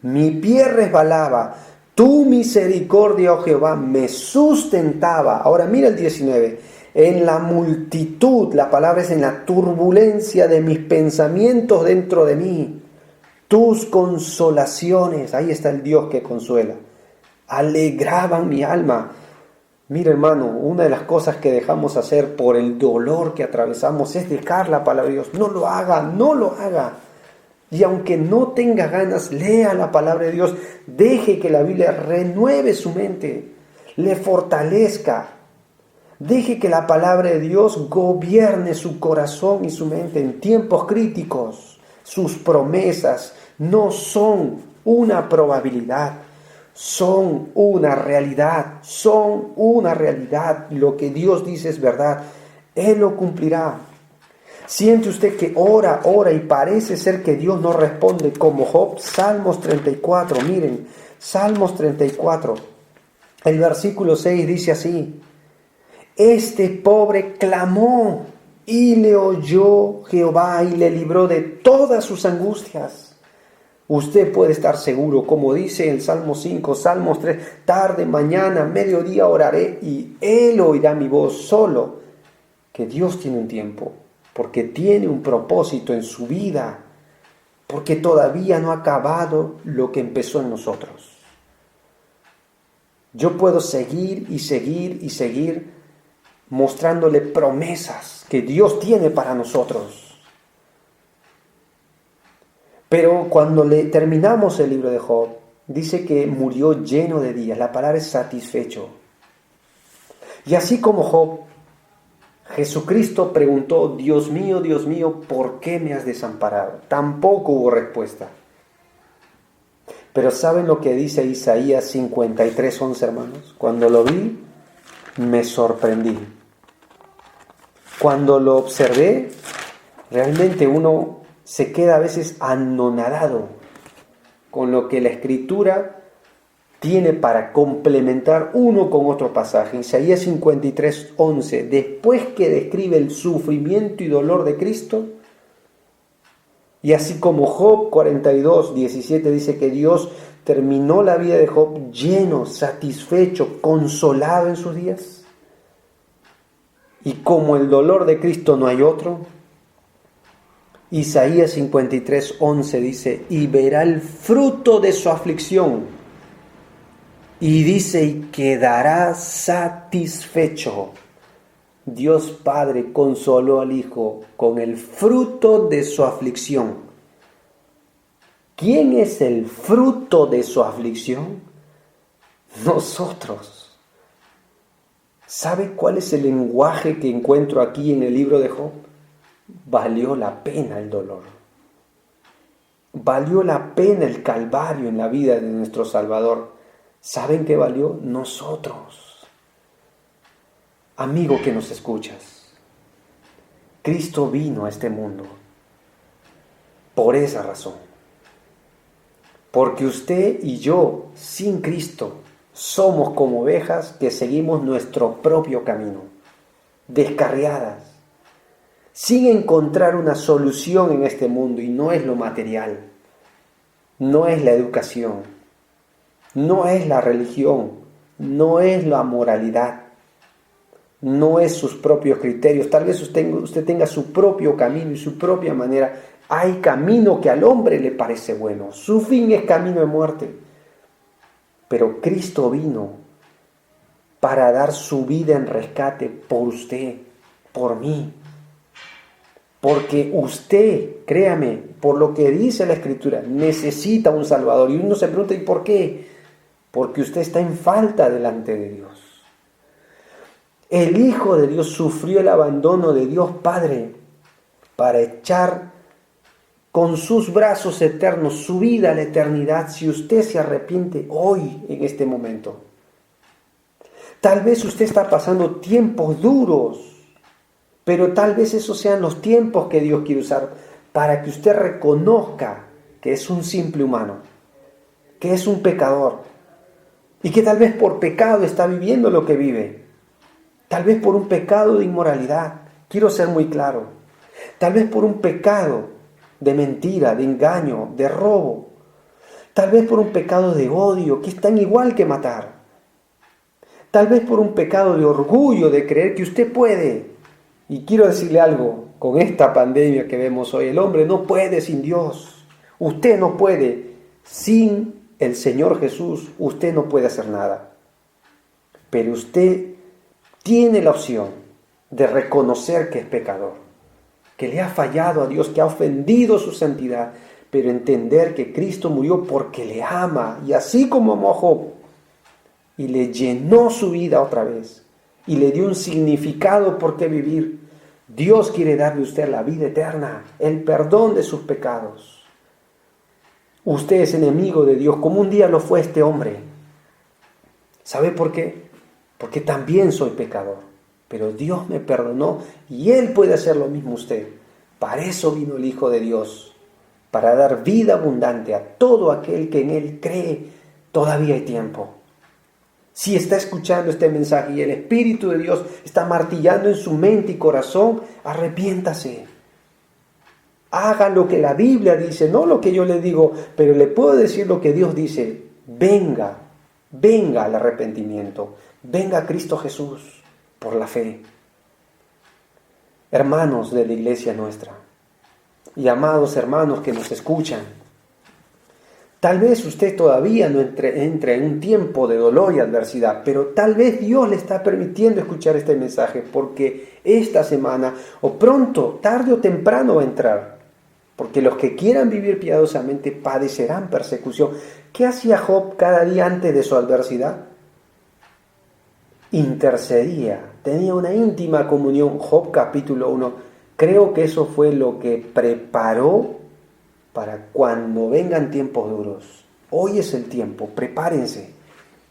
Speaker 1: mi pie resbalaba, tu misericordia, oh Jehová, me sustentaba. Ahora mira el 19. En la multitud, la palabra es en la turbulencia de mis pensamientos dentro de mí, tus consolaciones, ahí está el Dios que consuela, alegraban mi alma. Mira, hermano, una de las cosas que dejamos hacer por el dolor que atravesamos es dejar la palabra de Dios. No lo haga, no lo haga. Y aunque no tenga ganas, lea la palabra de Dios. Deje que la Biblia renueve su mente, le fortalezca. Deje que la palabra de Dios gobierne su corazón y su mente en tiempos críticos. Sus promesas no son una probabilidad, son una realidad, son una realidad. Lo que Dios dice es verdad, Él lo cumplirá. Siente usted que ora y parece ser que Dios no responde como Job. Salmos 34, miren, Salmos 34, el versículo 6 dice así: este pobre clamó y le oyó Jehová y le libró de todas sus angustias. Usted puede estar seguro, como dice el Salmo 5, Salmos 3, tarde, mañana, mediodía oraré y Él oirá mi voz. Solo que Dios tiene un tiempo, porque tiene un propósito en su vida, porque todavía no ha acabado lo que empezó en nosotros. Yo puedo seguir y seguir y seguir mostrándole promesas que Dios tiene para nosotros. Pero cuando terminamos el libro de Job, dice que murió lleno de días. La palabra es satisfecho. Y así como Job, Jesucristo preguntó: Dios mío, ¿por qué me has desamparado? Tampoco hubo respuesta. Pero ¿saben lo que dice Isaías 53:11, hermanos? Cuando lo vi, me sorprendí. Cuando lo observé, realmente uno se queda a veces anonadado con lo que la Escritura tiene para complementar uno con otro pasaje. Isaías 53:11, después que describe el sufrimiento y dolor de Cristo, y así como Job 42:17 dice que Dios terminó la vida de Job lleno, satisfecho, consolado en sus días. Y como el dolor de Cristo no hay otro, Isaías 53:11 dice: y verá el fruto de su aflicción. Y dice: y quedará satisfecho. Dios Padre consoló al Hijo con el fruto de su aflicción. ¿Quién es el fruto de su aflicción? Nosotros. ¿Sabe cuál es el lenguaje que encuentro aquí en el libro de Job? Valió la pena el dolor. Valió la pena el calvario en la vida de nuestro Salvador. ¿Saben qué valió? Nosotros. Amigo que nos escuchas, Cristo vino a este mundo por esa razón. Porque usted y yo, sin Cristo, somos como ovejas que seguimos nuestro propio camino, descarriadas, sin encontrar una solución en este mundo. Y no es lo material, no es la educación, no es la religión, no es la moralidad, no es sus propios criterios. Tal vez usted tenga su propio camino y su propia manera. Hay camino que al hombre le parece bueno, su fin es camino de muerte. Pero Cristo vino para dar su vida en rescate por usted, por mí. Porque usted, créame, por lo que dice la Escritura, necesita un Salvador. Y uno se pregunta: ¿y por qué? Porque usted está en falta delante de Dios. El Hijo de Dios sufrió el abandono de Dios Padre para echar con sus brazos eternos su vida a la eternidad, si usted se arrepiente hoy, en este momento. Tal vez usted está pasando tiempos duros, pero tal vez esos sean los tiempos que Dios quiere usar para que usted reconozca que es un simple humano, que es un pecador, y que tal vez por pecado está viviendo lo que vive, tal vez por un pecado de inmoralidad. Quiero ser muy claro. Tal vez por un pecado de mentira, de engaño, de robo. Tal vez por un pecado de odio, que es tan igual que matar. Tal vez por un pecado de orgullo, de creer que usted puede. Y quiero decirle algo, con esta pandemia que vemos hoy, el hombre no puede sin Dios. Usted no puede. Sin el Señor Jesús, usted no puede hacer nada. Pero usted tiene la opción de reconocer que es pecador, que le ha fallado a Dios, que ha ofendido su santidad, pero entender que Cristo murió porque le ama, y así como amó a Job, y le llenó su vida otra vez, y le dio un significado por qué vivir, Dios quiere darle a usted la vida eterna, el perdón de sus pecados. Usted es enemigo de Dios, como un día lo fue este hombre. ¿Sabe por qué? Porque también soy pecador, pero Dios me perdonó y Él puede hacer lo mismo usted. Para eso vino el Hijo de Dios, para dar vida abundante a todo aquel que en Él cree. Todavía hay tiempo. Si está escuchando este mensaje y el Espíritu de Dios está martillando en su mente y corazón, arrepiéntase. Haga lo que la Biblia dice, no lo que yo le digo, pero le puedo decir lo que Dios dice. Venga al arrepentimiento. Venga a Cristo Jesús por la fe. Hermanos de la iglesia nuestra y amados hermanos que nos escuchan, tal vez usted todavía no entre en un tiempo de dolor y adversidad, pero tal vez Dios le está permitiendo escuchar este mensaje porque esta semana, o pronto, tarde o temprano va a entrar. Porque los que quieran vivir piadosamente padecerán persecución. ¿Qué hacía Job cada día antes de su adversidad? Intercedía, tenía una íntima comunión. Job capítulo 1, creo que eso fue lo que preparó para cuando vengan tiempos duros. Hoy es el tiempo, prepárense,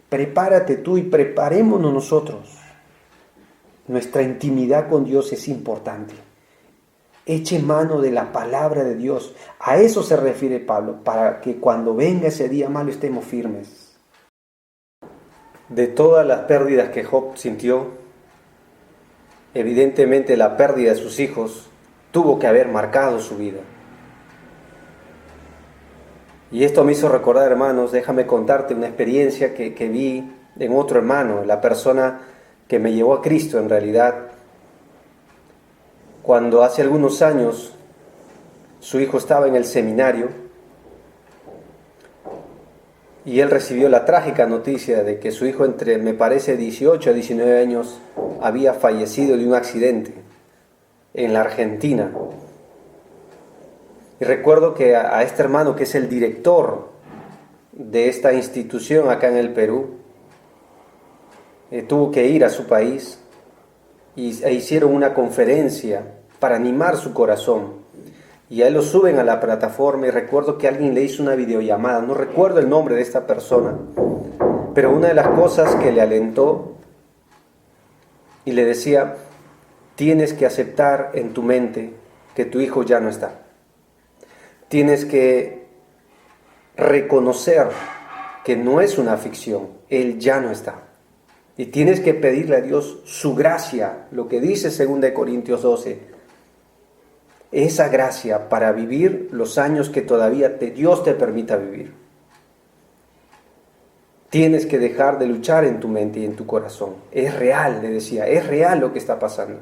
Speaker 1: prepárate tú y preparémonos nosotros. Nuestra intimidad con Dios es importante. Eche mano de la palabra de Dios. A eso se refiere Pablo, para que cuando venga ese día malo estemos firmes. De todas las pérdidas que Job sintió, evidentemente la pérdida de sus hijos tuvo que haber marcado su vida. Y esto me hizo recordar, hermanos, déjame contarte una experiencia que vi en otro hermano, la persona que me llevó a Cristo en realidad. Cuando hace algunos años su hijo estaba en el seminario y él recibió la trágica noticia de que su hijo entre, me parece, 18 a 19 años había fallecido de un accidente en la Argentina. Y recuerdo que a este hermano, que es el director de esta institución acá en el Perú, tuvo que ir a su país e hicieron una conferencia para animar su corazón. Y a él lo suben a la plataforma y recuerdo que alguien le hizo una videollamada, no recuerdo el nombre de esta persona, pero una de las cosas que le alentó y le decía: tienes que aceptar en tu mente que tu hijo ya no está. Tienes que reconocer que no es una ficción, él ya no está. Y tienes que pedirle a Dios su gracia, lo que dice 2 Corintios 12, esa gracia para vivir los años que todavía Dios te permita vivir. Tienes que dejar de luchar en tu mente y en tu corazón. Es real, le decía, es real lo que está pasando.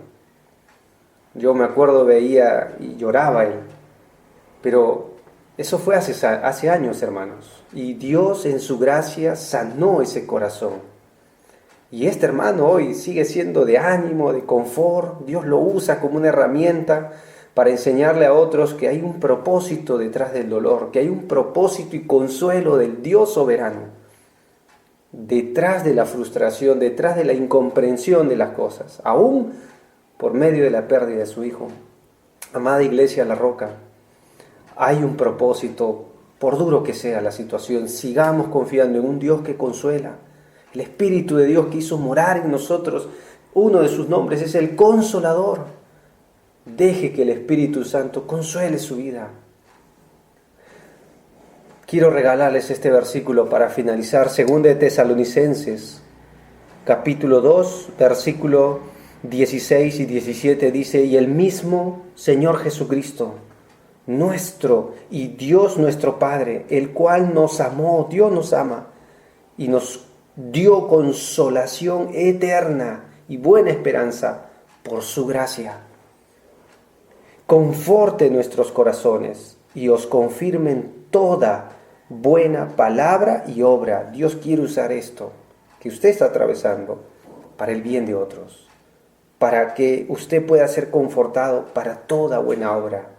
Speaker 1: Yo me acuerdo, veía y lloraba él, pero eso fue hace años, hermanos. Y Dios en su gracia sanó ese corazón. Y este hermano hoy sigue siendo de ánimo, de confort. Dios lo usa como una herramienta para enseñarle a otros que hay un propósito detrás del dolor, que hay un propósito y consuelo del Dios soberano detrás de la frustración, detrás de la incomprensión de las cosas, aún por medio de la pérdida de su hijo. Amada Iglesia La Roca, hay un propósito, por duro que sea la situación. Sigamos confiando en un Dios que consuela. El Espíritu de Dios quiso morar en nosotros. Uno de sus nombres es el Consolador. Deje que el Espíritu Santo consuele su vida. Quiero regalarles este versículo para finalizar. 2 de Tesalonicenses, capítulo 2, versículo 16 y 17 dice: y el mismo Señor Jesucristo, nuestro y Dios nuestro Padre, el cual nos amó, Dios nos ama, y nos dio consolación eterna y buena esperanza por su gracia, conforte nuestros corazones y os confirme en toda buena palabra y obra. Dios quiere usar esto que usted está atravesando para el bien de otros, para que usted pueda ser confortado para toda buena obra.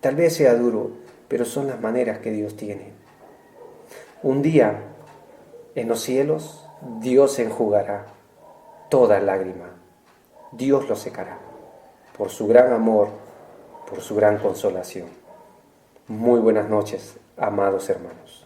Speaker 1: Tal vez sea duro, pero son las maneras que Dios tiene. Un día, en los cielos, Dios enjugará toda lágrima. Dios lo secará por su gran amor, por su gran consolación. Muy buenas noches, amados hermanos.